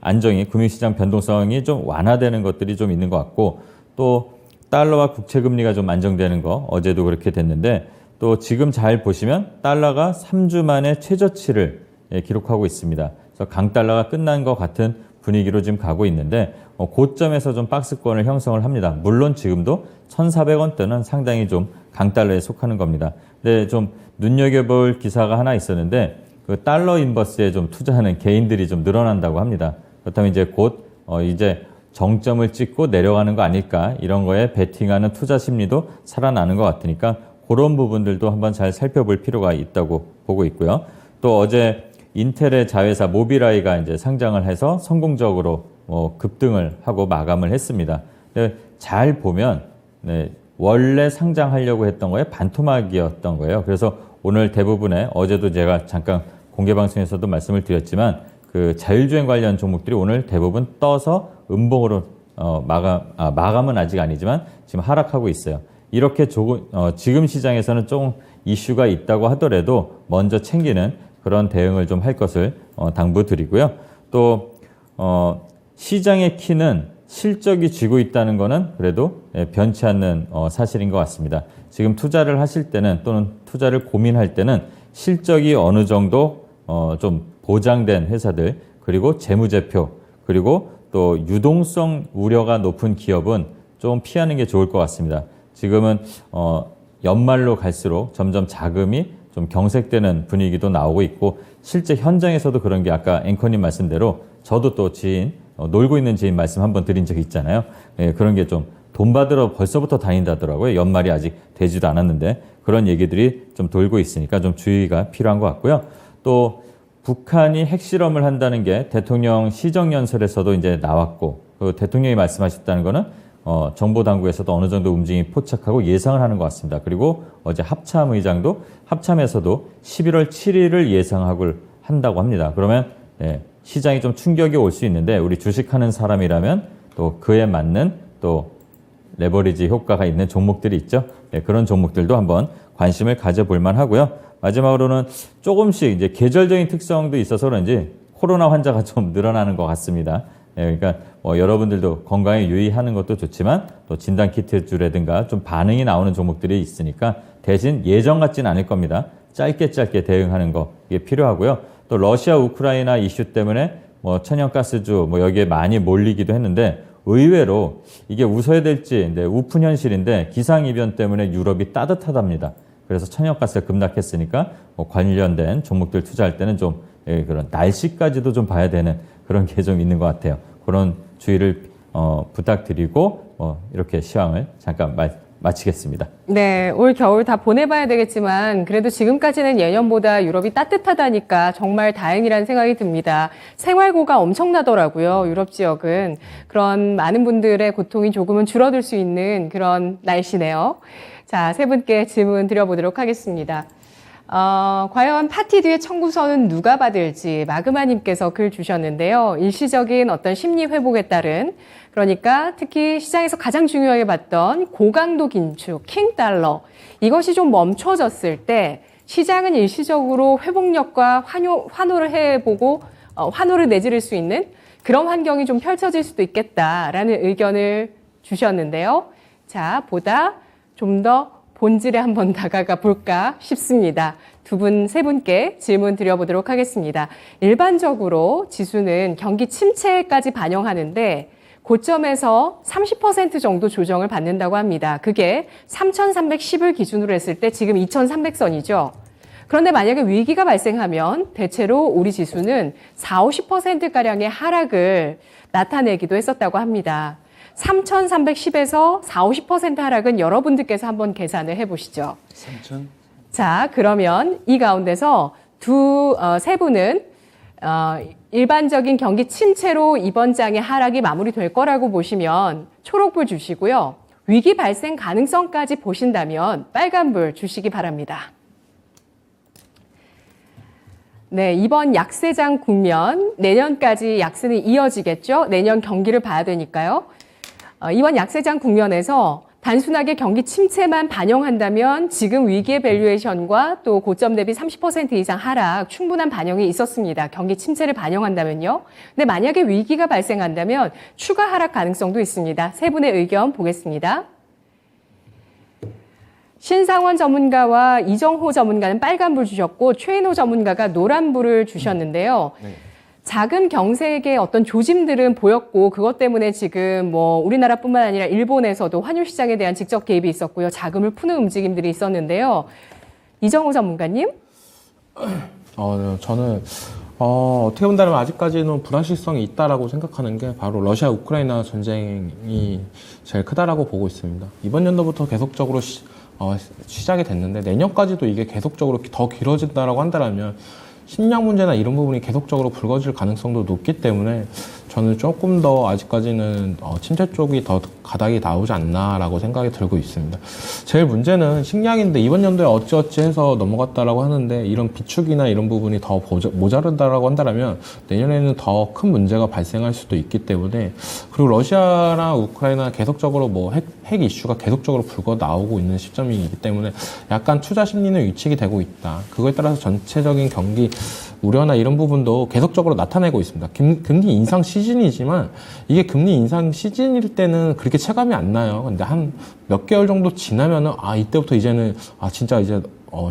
안정이, 금융시장 변동성이 좀 완화되는 것들이 좀 있는 것 같고, 또 달러와 국채금리가 좀 안정되는 거, 어제도 그렇게 됐는데, 또 지금 잘 보시면 달러가 3주 만에 최저치를 기록하고 있습니다. 그래서 강달러가 끝난 것 같은 분위기로 지금 가고 있는데, 고점에서 좀 박스권을 형성을 합니다. 물론 지금도 1,400원대는 상당히 좀 강달러에 속하는 겁니다. 근데 좀 눈여겨볼 기사가 하나 있었는데 그 달러 인버스에 좀 투자하는 개인들이 좀 늘어난다고 합니다. 그렇다면 이제 곧 이제 정점을 찍고 내려가는 거 아닐까 이런 거에 베팅하는 투자 심리도 살아나는 것 같으니까 그런 부분들도 한번 잘 살펴볼 필요가 있다고 보고 있고요. 또 어제 인텔의 자회사 모비라이가 이제 상장을 해서 성공적으로 급등을 하고 마감을 했습니다. 근데 잘 보면 원래 상장하려고 했던 거에 반토막이었던 거예요. 그래서 오늘 대부분의 어제도 제가 잠깐 공개방송에서도 말씀을 드렸지만 그 자율주행 관련 종목들이 오늘 대부분 떠서 음봉으로 마감은 아직 아니지만 지금 하락하고 있어요. 이렇게 지금 시장에서는 조금 이슈가 있다고 하더라도 먼저 챙기는 그런 대응을 좀 할 것을 당부드리고요. 또 시장의 키는 실적이 쥐고 있다는 거는 그래도 변치 않는 사실인 것 같습니다. 지금 투자를 하실 때는 또는 투자를 고민할 때는 실적이 어느 정도 좀 보장된 회사들 그리고 재무제표 그리고 또 유동성 우려가 높은 기업은 좀 피하는 게 좋을 것 같습니다. 지금은 연말로 갈수록 점점 자금이 좀 경색되는 분위기도 나오고 있고 실제 현장에서도 그런 게 아까 앵커님 말씀대로 저도 또 놀고 있는 지인 말씀 한번 드린 적이 있잖아요. 그런 게 좀 돈 받으러 벌써부터 다닌다더라고요. 연말이 아직 되지도 않았는데 그런 얘기들이 좀 돌고 있으니까 좀 주의가 필요한 것 같고요. 또 북한이 핵실험을 한다는 게 대통령 시정연설에서도 이제 나왔고 그 대통령이 말씀하셨다는 거는 정보당국에서도 어느 정도 움직임이 포착하고 예상을 하는 것 같습니다. 그리고 어제 합참의장도 합참에서도 11월 7일을 예상하고 한다고 합니다. 그러면 시장이 좀 충격이 올 수 있는데 우리 주식하는 사람이라면 또 그에 맞는 또 레버리지 효과가 있는 종목들이 있죠. 그런 종목들도 한번 관심을 가져볼 만하고요. 마지막으로는 조금씩 이제 계절적인 특성도 있어서 그런지 코로나 환자가 좀 늘어나는 것 같습니다. 그러니까 여러분들도 건강에 유의하는 것도 좋지만 또 진단키트주라든가 좀 반응이 나오는 종목들이 있으니까 대신 예전 같지는 않을 겁니다. 짧게 대응하는 거 이게 필요하고요. 또 러시아 우크라이나 이슈 때문에 천연가스주 여기에 많이 몰리기도 했는데 의외로 이게 웃어야 될지 우픈 현실인데 기상이변 때문에 유럽이 따뜻하답니다. 그래서 천연가스가 급락했으니까 관련된 종목들 투자할 때는 좀 그런 날씨까지도 좀 봐야 되는 그런 게 좀 있는 것 같아요. 그런 주의를 부탁드리고 이렇게 시황을 잠깐 마치겠습니다. 네, 올 겨울 다 보내봐야 되겠지만 그래도 지금까지는 예년보다 유럽이 따뜻하다니까 정말 다행이라는 생각이 듭니다. 생활고가 엄청나더라고요. 유럽 지역은. 그런 많은 분들의 고통이 조금은 줄어들 수 있는 그런 날씨네요. 자, 자, 세 분께 질문 드려보도록 하겠습니다. 과연 파티 뒤에 청구서는 누가 받을지 마그마님께서 글 주셨는데요. 일시적인 어떤 심리 회복에 따른, 그러니까 특히 시장에서 가장 중요하게 봤던 고강도 긴축, 킹달러, 이것이 좀 멈춰졌을 때 시장은 일시적으로 회복력과 환호를 해보고 환호를 내지를 수 있는 그런 환경이 좀 펼쳐질 수도 있겠다라는 의견을 주셨는데요. 자, 보다 좀 더 본질에 한번 다가가 볼까 싶습니다. 두 분, 세 분께 질문 드려보도록 하겠습니다. 일반적으로 지수는 경기 침체까지 반영하는데 고점에서 30% 정도 조정을 받는다고 합니다. 그게 3,310을 기준으로 했을 때 지금 2,300선이죠. 그런데 만약에 위기가 발생하면 대체로 우리 지수는 40~50%가량의 하락을 나타내기도 했었다고 합니다. 3,310에서 40~50% 하락은 여러분들께서 한번 계산을 해보시죠. 3,000? 자, 그러면 이 가운데서 세 분은 일반적인 경기 침체로 이번 장의 하락이 마무리될 거라고 보시면 초록불 주시고요. 위기 발생 가능성까지 보신다면 빨간불 주시기 바랍니다. 네, 이번 약세장 국면, 내년까지 약세는 이어지겠죠? 내년 경기를 봐야 되니까요. 이번 약세장 국면에서 단순하게 경기 침체만 반영한다면 지금 위기의 밸류에이션과 또 고점 대비 30% 이상 하락 충분한 반영이 있었습니다. 경기 침체를 반영한다면요. 근데 만약에 위기가 발생한다면 추가 하락 가능성도 있습니다. 세 분의 의견 보겠습니다. 신상원 전문가와 이정호 전문가는 빨간불 주셨고 최인호 전문가가 노란불을 주셨는데요. 네. 작은 경색의 어떤 조짐들은 보였고 그것 때문에 지금 뭐 우리나라뿐만 아니라 일본에서도 환율 시장에 대한 직접 개입이 있었고요. 자금을 푸는 움직임들이 있었는데요. 이정호 전문가님? 저는 어떻게 본다면 아직까지는 불확실성이 있다라고 생각하는 게 바로 러시아 우크라이나 전쟁이 제일 크다라고 보고 있습니다. 이번 연도부터 계속적으로 시작이 됐는데 내년까지도 이게 계속적으로 더 길어진다라고 한다면 식량 문제나 이런 부분이 계속적으로 불거질 가능성도 높기 때문에 저는 조금 더 아직까지는 침체 쪽이 더 가닥이 나오지 않나라고 생각이 들고 있습니다. 제일 문제는 식량인데 이번 연도에 어찌어찌 해서 넘어갔다라고 하는데 이런 비축이나 이런 부분이 더 모자르다라고 한다면 내년에는 더 큰 문제가 발생할 수도 있기 때문에 그리고 러시아나 우크라이나 계속적으로 뭐 핵 이슈가 계속적으로 불거 나오고 있는 시점이기 때문에 약간 투자 심리는 위축이 되고 있다. 그거에 따라서 전체적인 경기 우려나 이런 부분도 계속적으로 나타내고 있습니다. 금리 인상 시즌이지만 이게 금리 인상 시즌일 때는 그렇게 체감이 안 나요. 근데 한 몇 개월 정도 지나면은 이때부터 이제는 진짜 이제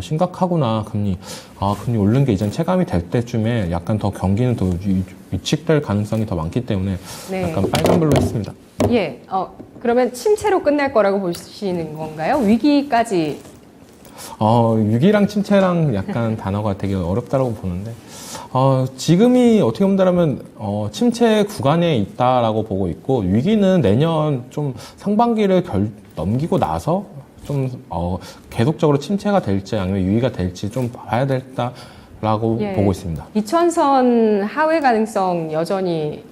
심각하구나 금리 오른 게 이제 체감이 될 때쯤에 약간 더 경기는 더 위축될 가능성이 더 많기 때문에 네. 약간 빨간불로 했습니다. 예, 그러면 침체로 끝날 거라고 보시는 건가요? 위기까지? 위기랑 침체랑 약간 단어가 되게 어렵다고 보는데, 지금이 어떻게 본다면, 침체 구간에 있다라고 보고 있고, 위기는 내년 좀 상반기를 넘기고 나서 좀, 계속적으로 침체가 될지 아니면 위기가 될지 좀 봐야 된다라고 예. 보고 있습니다. 2000선 하회 가능성 여전히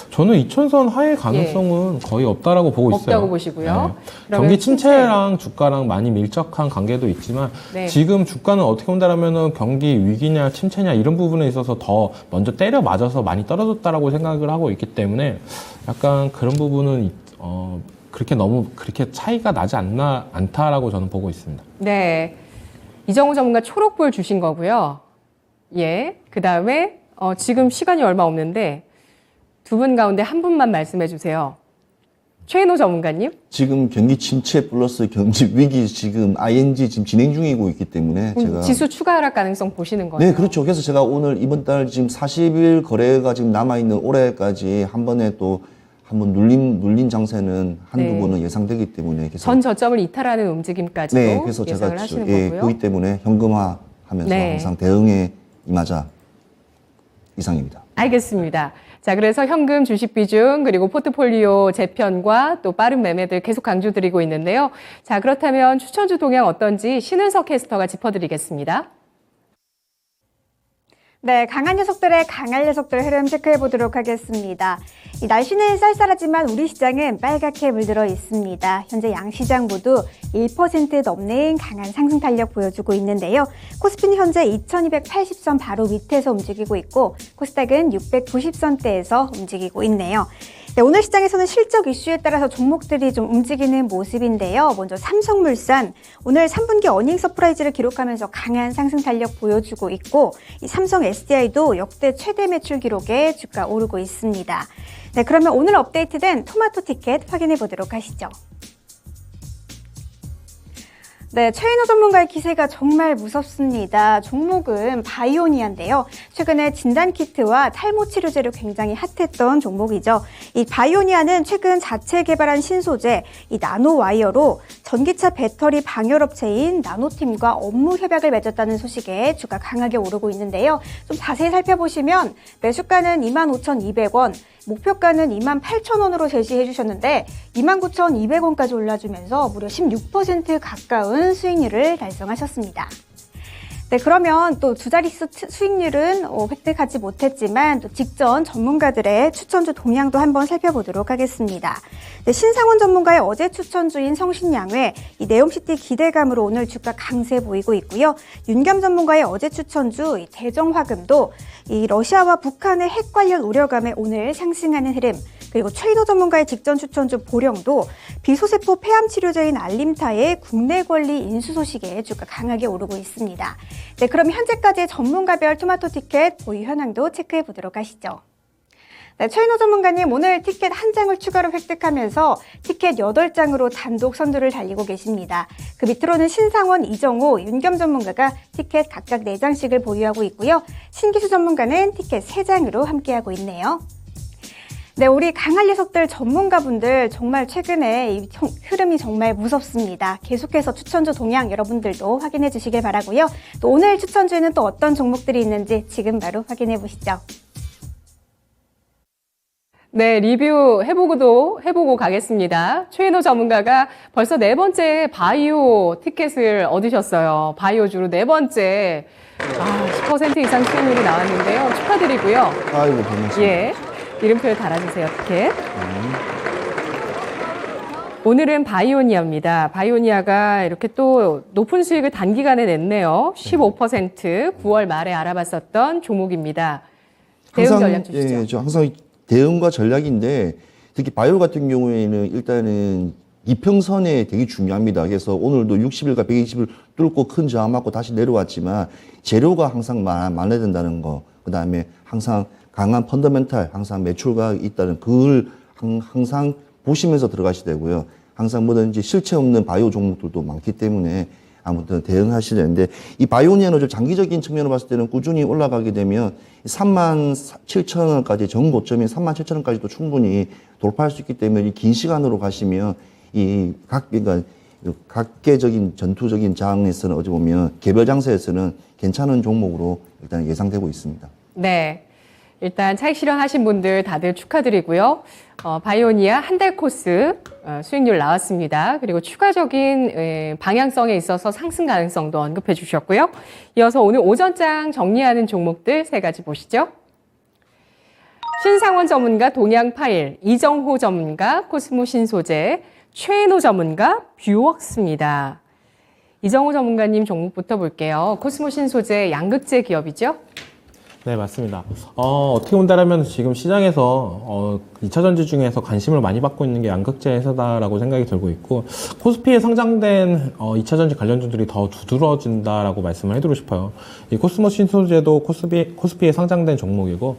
저는 2000선 하회 가능성은 거의 없다라고 보고 있어요. 없다고 보시고요. 그러면 경기 침체랑 주가랑 많이 밀접한 관계도 있지만 네. 지금 주가는 어떻게 본다면은 경기 위기냐 침체냐 이런 부분에 있어서 더 먼저 때려 맞아서 많이 떨어졌다라고 생각을 하고 있기 때문에 약간 그런 부분은 그렇게 차이가 나지 않다라고 저는 보고 있습니다. 네, 이정우 전문가 초록불 주신 거고요. 예, 그 다음에 지금 시간이 얼마 없는데 두 분 가운데 한 분만 말씀해 주세요. 최인호 전문가님. 지금 경기 침체 플러스 경기 위기 지금 ING 지금 진행 중이고 있기 때문에 제가 지수 추가 하락 가능성 보시는 거죠? 네, 그렇죠. 그래서 제가 오늘 이번 달 지금 40일 거래가 지금 남아있는 올해까지 한 번에 또 한번 눌린 장세는 한두 네. 번은 예상되기 때문에 계속 전 저점을 이탈하는 움직임까지도 네, 그래서 예상을 제가 하시는 거고요. 그렇기 때문에 현금화 하면서 네. 항상 대응에 임하자 이상입니다. 알겠습니다. 자, 그래서 현금 주식 비중 그리고 포트폴리오 재편과 또 빠른 매매들 계속 강조드리고 있는데요. 자, 그렇다면 추천주 동향 어떤지 신은석 캐스터가 짚어드리겠습니다. 네, 강한 녀석들의 강한 녀석들 흐름 체크해 보도록 하겠습니다. 이 날씨는 쌀쌀하지만 우리 시장은 빨갛게 물들어 있습니다. 현재 양시장 모두 1% 넘는 강한 상승 탄력 보여주고 있는데요. 코스피는 현재 2280선 바로 밑에서 움직이고 있고 코스닥은 690선대에서 움직이고 있네요. 네, 오늘 시장에서는 실적 이슈에 따라서 종목들이 좀 움직이는 모습인데요. 먼저 삼성물산, 오늘 3분기 어닝 서프라이즈를 기록하면서 강한 상승 탄력 보여주고 있고 이 삼성 SDI도 역대 최대 매출 기록에 주가 오르고 있습니다. 네, 그러면 오늘 업데이트된 토마토 티켓 확인해 보도록 하시죠. 네, 최인호 전문가의 기세가 정말 무섭습니다. 종목은 바이오니아인데요. 최근에 진단키트와 탈모 치료제로 굉장히 핫했던 종목이죠. 이 바이오니아는 최근 자체 개발한 신소재, 이 나노와이어로 전기차 배터리 방열업체인 나노팀과 업무 협약을 맺었다는 소식에 주가 강하게 오르고 있는데요. 좀 자세히 살펴보시면 매수가는 25,200원, 목표가는 28,000원으로 제시해 주셨는데 29,200원까지 올라주면서 무려 16% 가까운 수익률을 달성하셨습니다. 네, 그러면 또 두 자릿수 수익률은 획득하지 못했지만 또 직전 전문가들의 추천주 동향도 한번 살펴보도록 하겠습니다. 네, 신상원 전문가의 어제 추천주인 성신양회, 이 네옴시티 기대감으로 오늘 주가 강세 보이고 있고요. 윤겸 전문가의 어제 추천주 이 대정화금도 이 러시아와 북한의 핵 관련 우려감에 오늘 상승하는 흐름, 그리고 최인호 전문가의 직전 추천주 보령도 비소세포 폐암 치료제인 알림타의 국내 권리 인수 소식에 주가 강하게 오르고 있습니다. 네, 그럼 현재까지의 전문가별 토마토 티켓 보유 현황도 체크해 보도록 하시죠. 네, 최인호 전문가님 오늘 티켓 한 장을 추가로 획득하면서 티켓 8장으로 단독 선두를 달리고 계십니다. 그 밑으로는 신상원, 이정호, 윤겸 전문가가 티켓 각각 4장씩을 보유하고 있고요. 신기수 전문가는 티켓 3장으로 함께하고 있네요. 네, 우리 강한 녀석들 전문가분들 정말 최근에 이 흐름이 정말 무섭습니다. 계속해서 추천주 동향 여러분들도 확인해 주시길 바라고요. 또 오늘 추천주에는 또 어떤 종목들이 있는지 지금 바로 확인해 보시죠. 네, 리뷰 해보고 가겠습니다. 최인호 전문가가 벌써 4번째 바이오 티켓을 얻으셨어요. 바이오주로 4번째 10% 이상 수익률이 나왔는데요. 축하드리고요. 아이고, 반갑습니다. 예, 이름표를 달아주세요, 티켓. 오늘은 바이오니아입니다. 바이오니아가 이렇게 또 높은 수익을 단기간에 냈네요. 15% 9월 말에 알아봤었던 종목입니다. 대응 전략 주시죠. 예, 저 항상 대응과 전략인데 특히 바이오 같은 경우에는 일단은 이평선에 되게 중요합니다. 그래서 오늘도 60일과 120일 뚫고 큰 저항 맞고 다시 내려왔지만 재료가 항상 많아야 된다는 거, 그 다음에 항상 강한 펀더멘탈, 항상 매출가 있다는 그걸 항상 보시면서 들어가셔야 되고요. 항상 뭐든지 실체 없는 바이오 종목들도 많기 때문에 아무튼 대응하셔야 되는데 이 바이오니아는 좀 장기적인 측면으로 봤을 때는 꾸준히 올라가게 되면 37,000원까지 전 고점인 37,000원까지도 충분히 돌파할 수 있기 때문에 긴 시간으로 가시면 그러니까 각계적인 전투적인 장에서는 어찌 보면 개별 장세에서는 괜찮은 종목으로 일단 예상되고 있습니다. 네. 일단 차익 실현하신 분들 다들 축하드리고요. 바이오니아 한 달 코스 수익률 나왔습니다. 그리고 추가적인 방향성에 있어서 상승 가능성도 언급해 주셨고요. 이어서 오늘 오전장 정리하는 종목들 3가지 보시죠. 신상원 전문가 동양파일, 이정호 전문가 코스모 신소재, 최인호 전문가 뷰웍스입니다. 이정호 전문가님 종목부터 볼게요. 코스모 신소재 양극재 기업이죠? 네, 맞습니다. 어떻게 본다라면 지금 시장에서 2차전지 중에서 관심을 많이 받고 있는 게 양극재 회사다라고 생각이 들고 있고 코스피에 상장된 2차전지 관련주들이 더 두드러진다라고 말씀을 해드리고 싶어요. 이 코스모 신소재도 코스피에 상장된 종목이고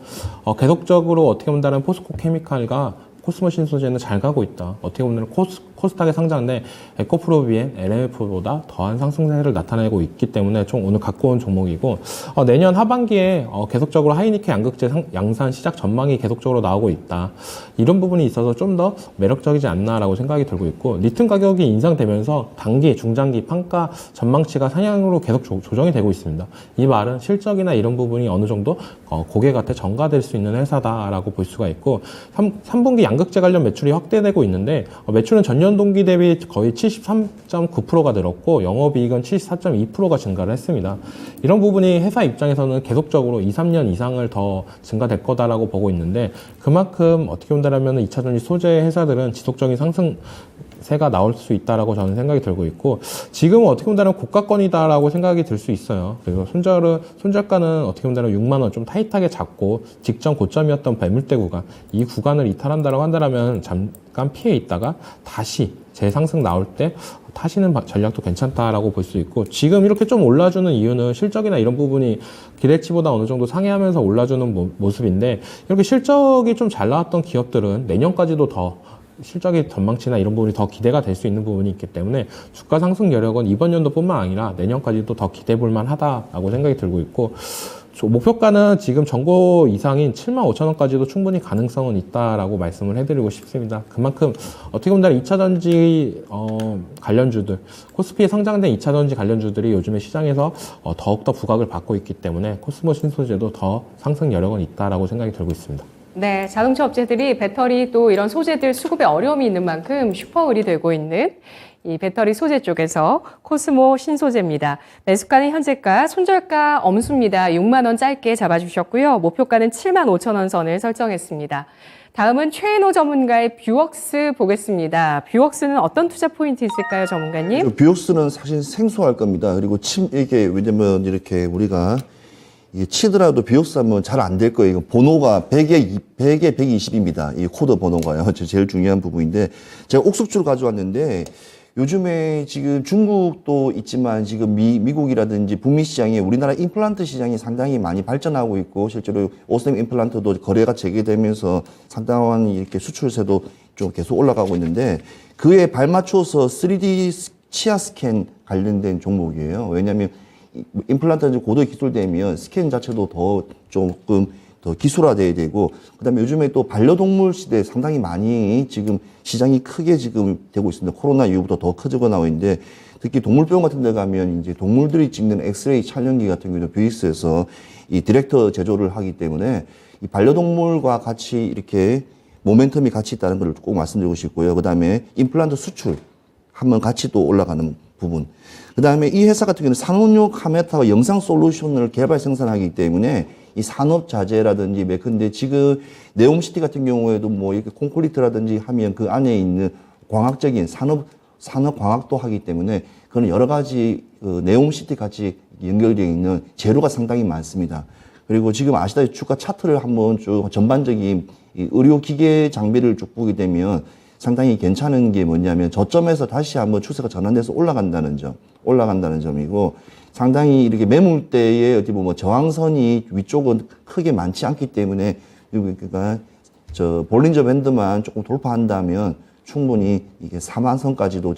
계속적으로 어떻게 본다면 포스코 케미칼과 코스모 신소재는 잘 가고 있다. 어떻게 보면 코스닥에 상장된 에코프로비엔, LMF보다 더한 상승세를 나타내고 있기 때문에 좀 오늘 갖고 온 종목이고 내년 하반기에 계속적으로 하이니케 양극재 양산 시작 전망이 계속적으로 나오고 있다. 이런 부분이 있어서 좀 더 매력적이지 않나라고 생각이 들고 있고 리튬 가격이 인상되면서 단기, 중장기 판가 전망치가 상향으로 계속 조정이 되고 있습니다. 이 말은 실적이나 이런 부분이 어느 정도 고객한테 전가될 수 있는 회사다라고 볼 수가 있고 3분기 양극재 관련 매출이 확대되고 있는데 매출은 전년 동기 대비 거의 73.9%가 늘었고 영업이익은 74.2%가 증가를 했습니다. 이런 부분이 회사 입장에서는 계속적으로 2, 3년 이상을 더 증가될 거다라고 보고 있는데 그만큼 어떻게 본다면 2차전지 소재 회사들은 지속적인 상승세가 나올 수 있다라고 저는 생각이 들고 있고 지금은 어떻게 본다면 고가권이다라고 생각이 들 수 있어요. 그리고 손절가는 어떻게 본다면 6만 원 좀 타이트하게 잡고 직전 고점이었던 매물대 구간 이 구간을 이탈한다라고 한다면 잠깐 피해 있다가 다시 재상승 나올 때 타시는 전략도 괜찮다라고 볼 수 있고 지금 이렇게 좀 올라주는 이유는 실적이나 이런 부분이 기대치보다 어느 정도 상회하면서 올라주는 모습인데 이렇게 실적이 좀 잘 나왔던 기업들은 내년까지도 더 실적의 전망치나 이런 부분이 더 기대가 될 수 있는 부분이 있기 때문에 주가 상승 여력은 이번 연도뿐만 아니라 내년까지도 더 기대해 볼 만하다라고 생각이 들고 있고 목표가는 지금 전고 이상인 75,000원까지도 충분히 가능성은 있다라고 말씀을 해드리고 싶습니다. 그만큼 어떻게 보면 2차전지 관련주들, 코스피에 상장된 2차전지 관련주들이 요즘에 시장에서 더욱더 부각을 받고 있기 때문에 코스모 신소재도 더 상승 여력은 있다라고 생각이 들고 있습니다. 네, 자동차 업체들이 배터리 또 이런 소재들 수급에 어려움이 있는 만큼 슈퍼을이 되고 있는 이 배터리 소재 쪽에서 코스모 신소재입니다. 매수가는 현재가, 손절가 엄수입니다. 6만 원 짧게 잡아주셨고요. 목표가는 7만 5천 원 선을 설정했습니다. 다음은 최인호 전문가의 뷰웍스 보겠습니다. 뷰웍스는 어떤 투자 포인트 있을까요, 전문가님? 뷰옥스는 사실 생소할 겁니다. 그리고 이게 왜냐면 이렇게 우리가 이게 치더라도 뷰옥스 하면 잘 안 될 거예요. 번호가 100에 120입니다. 이 코드 번호가요. 제일 중요한 부분인데 제가 옥수수를 가져왔는데 요즘에 지금 중국도 있지만 지금 미국이라든지 북미 시장에 우리나라 임플란트 시장이 상당히 많이 발전하고 있고 실제로 오스템 임플란트도 거래가 재개되면서 상당한 이렇게 수출세도 좀 계속 올라가고 있는데 그에 발맞춰서 3D 치아 스캔 관련된 종목이에요. 왜냐하면 임플란트는 고도에 기술되면 스캔 자체도 조금 더 기술화돼야 되고, 그 다음에 요즘에 또 반려동물 시대에 상당히 많이 지금 시장이 크게 지금 되고 있습니다. 코로나 이후부터 더 커지고 나오고 있는데, 특히 동물병원 같은 데 가면 이제 동물들이 찍는 엑스레이 촬영기 같은 경우는 뷰익스에서 이 디렉터 제조를 하기 때문에 이 반려동물과 같이 이렇게 모멘텀이 같이 있다는 걸 꼭 말씀드리고 싶고요. 그 다음에 임플란트 수출 한번 같이 또 올라가는 부분. 그 다음에 이 회사 같은 경우는 산업용 카메라와 영상 솔루션을 개발 생산하기 때문에 이 산업 자재라든지 근데 지금 네옴시티 같은 경우에도 뭐 이렇게 콘크리트라든지 하면 그 안에 있는 광학적인 산업 광학도 하기 때문에 그런 여러 가지 그 네옴시티 같이 연결되어 있는 재료가 상당히 많습니다. 그리고 지금 아시다시피 주가 차트를 한번 쭉 전반적인 이 의료기계 장비를 쭉 보게 되면 상당히 괜찮은 게 뭐냐면 저점에서 다시 한번 추세가 전환돼서 올라간다는 점이고 상당히 이렇게 매물대에 어디 보면 저항선이 위쪽은 크게 많지 않기 때문에 그러니까 볼린저 밴드만 조금 돌파한다면 충분히 이게 4만 선까지도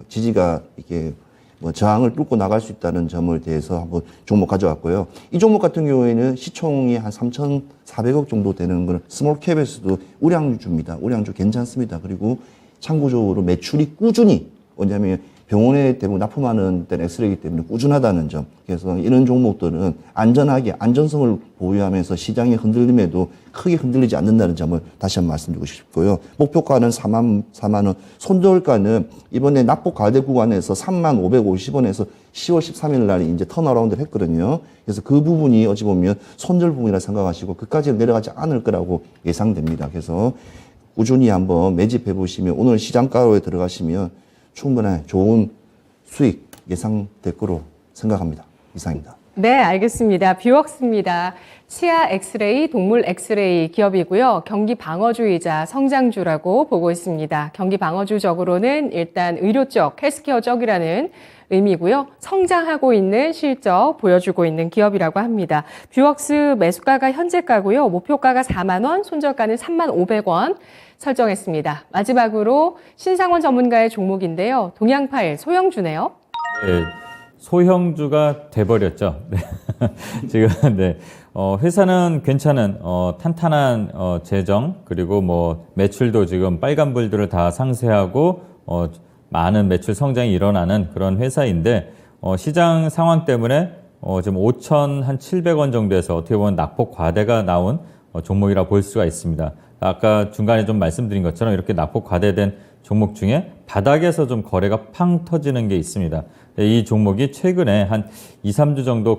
지지가 이게 뭐 저항을 뚫고 나갈 수 있다는 점을 대해서 한번 종목 가져왔고요. 이 종목 같은 경우에는 시총이 한 3,400억 정도 되는 건 스몰캡에서도 우량주입니다. 우량주 괜찮습니다. 그리고 참고적으로 매출이 꾸준히 뭐냐면 병원에 대부분 납품하는 데는 엑스레이기 때문에 꾸준하다는 점. 그래서 이런 종목들은 안전하게 안전성을 보유하면서 시장의 흔들림에도 크게 흔들리지 않는다는 점을 다시 한번 말씀드리고 싶고요. 목표가는 4만 원, 손절가는 이번에 납폭 과대 구간에서 3만 550원에서 10월 13일 날 이제 턴어라운드를 했거든요. 그래서 그 부분이 어찌 보면 손절 부분이라 생각하시고 그까지 내려가지 않을 거라고 예상됩니다. 그래서 꾸준히 한번 매집해 보시면 오늘 시장가로에 들어가시면 충분한 좋은 수익 예상될 거로 생각합니다. 이상입니다. 네, 알겠습니다. 뷰웍스입니다. 치아 엑스레이, 동물 엑스레이 기업이고요. 경기 방어주이자 성장주라고 보고 있습니다. 경기 방어주적으로는 일단 의료 쪽, 헬스케어 쪽이라는 의미고요. 성장하고 있는 실적 보여주고 있는 기업이라고 합니다. 뷰웍스 매수가가 현재가고요. 목표가가 4만 원, 손절가는 3만 500원 설정했습니다. 마지막으로 신상원 전문가의 종목인데요. 동양파일 소형주네요. 네, 소형주가 돼버렸죠. 네. 지금 네. 회사는 괜찮은 탄탄한 재정 그리고 뭐 매출도 지금 빨간불들을 다 상쇄하고 많은 매출 성장이 일어나는 그런 회사인데 시장 상황 때문에 지금 5,700원 정도에서 어떻게 보면 낙폭 과대가 나온 종목이라 볼 수가 있습니다. 아까 중간에 좀 말씀드린 것처럼 이렇게 낙폭 과대된 종목 중에 바닥에서 좀 거래가 팡 터지는 게 있습니다. 이 종목이 최근에 한 2, 3주 정도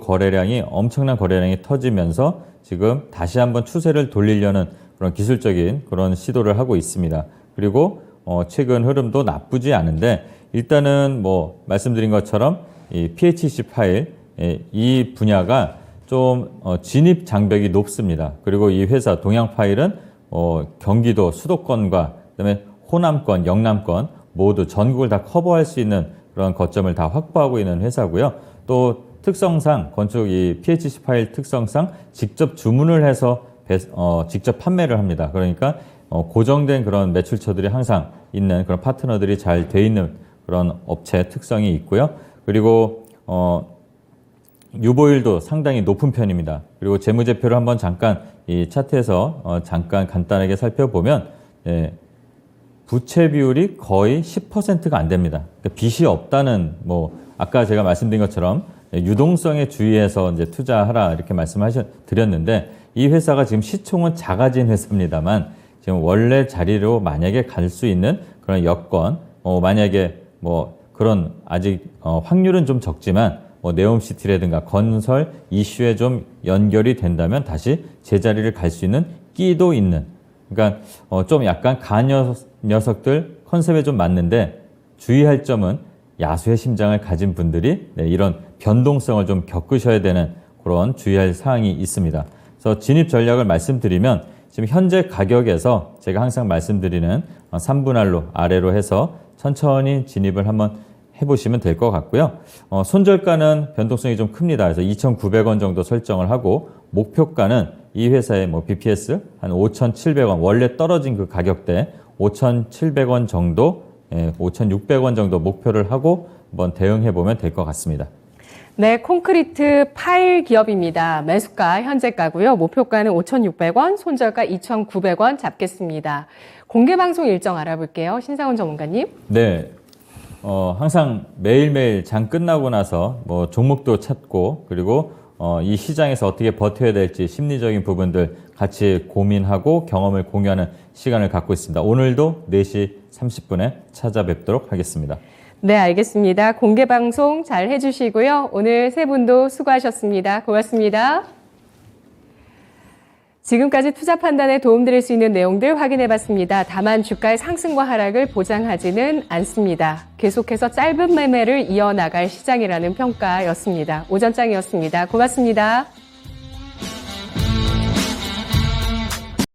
엄청난 거래량이 터지면서 지금 다시 한번 추세를 돌리려는 그런 기술적인 그런 시도를 하고 있습니다. 그리고 최근 흐름도 나쁘지 않은데 일단은 뭐 말씀드린 것처럼 이 PHC 파일 이 분야가 좀 진입 장벽이 높습니다. 그리고 이 회사 동양 파일은 경기도 수도권과 그다음에 호남권, 영남권 모두 전국을 다 커버할 수 있는 그런 거점을 다 확보하고 있는 회사고요. 또 특성상 건축 이 PHC 파일 특성상 직접 주문을 해서 직접 판매를 합니다. 그러니까 고정된 그런 매출처들이 항상 있는 그런 파트너들이 잘 돼 있는 그런 업체 특성이 있고요. 그리고 유보율도 상당히 높은 편입니다. 그리고 재무제표를 한번 잠깐 이 차트에서 잠깐 간단하게 살펴보면 부채 비율이 거의 10%가 안 됩니다. 그러니까 빚이 없다는 뭐 아까 제가 말씀드린 것처럼 유동성에 주의해서 이제 투자하라 이렇게 드렸는데 이 회사가 지금 시총은 작아진 회사입니다만 지금 원래 자리로 만약에 갈 수 있는 그런 여건 만약에 뭐 그런 아직 확률은 좀 적지만 뭐 네옴시티라든가 건설 이슈에 좀 연결이 된다면 다시 제자리를 갈 수 있는 끼도 있는 그러니까 좀 약간 녀석들 컨셉에 좀 맞는데 주의할 점은 야수의 심장을 가진 분들이 이런 변동성을 좀 겪으셔야 되는 그런 주의할 사항이 있습니다. 그래서 진입 전략을 말씀드리면 지금 현재 가격에서 제가 항상 말씀드리는 3분할로 아래로 해서 천천히 진입을 한번 해보시면 될 것 같고요. 손절가는 변동성이 좀 큽니다. 그래서 2,900원 정도 설정을 하고 목표가는 이 회사의 뭐 BPS 한 5,700원 원래 떨어진 그 가격대 5,700원 정도 5,600원 정도 목표를 하고 한번 대응해 보면 될 것 같습니다. 네, 콘크리트 파일 기업입니다. 매수가 현재가고요. 목표가는 5,600원, 손절가 2,900원 잡겠습니다. 공개 방송 일정 알아볼게요. 신상훈 전문가님. 네. 항상 매일매일 장 끝나고 나서 뭐 종목도 찾고 그리고 이 시장에서 어떻게 버텨야 될지 심리적인 부분들 같이 고민하고 경험을 공유하는 시간을 갖고 있습니다. 오늘도 4시 30분에 찾아뵙도록 하겠습니다. 네, 알겠습니다. 공개 방송 잘 해주시고요. 오늘 세 분도 수고하셨습니다. 고맙습니다. 지금까지 투자 판단에 도움드릴 수 있는 내용들 확인해봤습니다. 다만 주가의 상승과 하락을 보장하지는 않습니다. 계속해서 짧은 매매를 이어나갈 시장이라는 평가였습니다. 오전장이었습니다. 고맙습니다.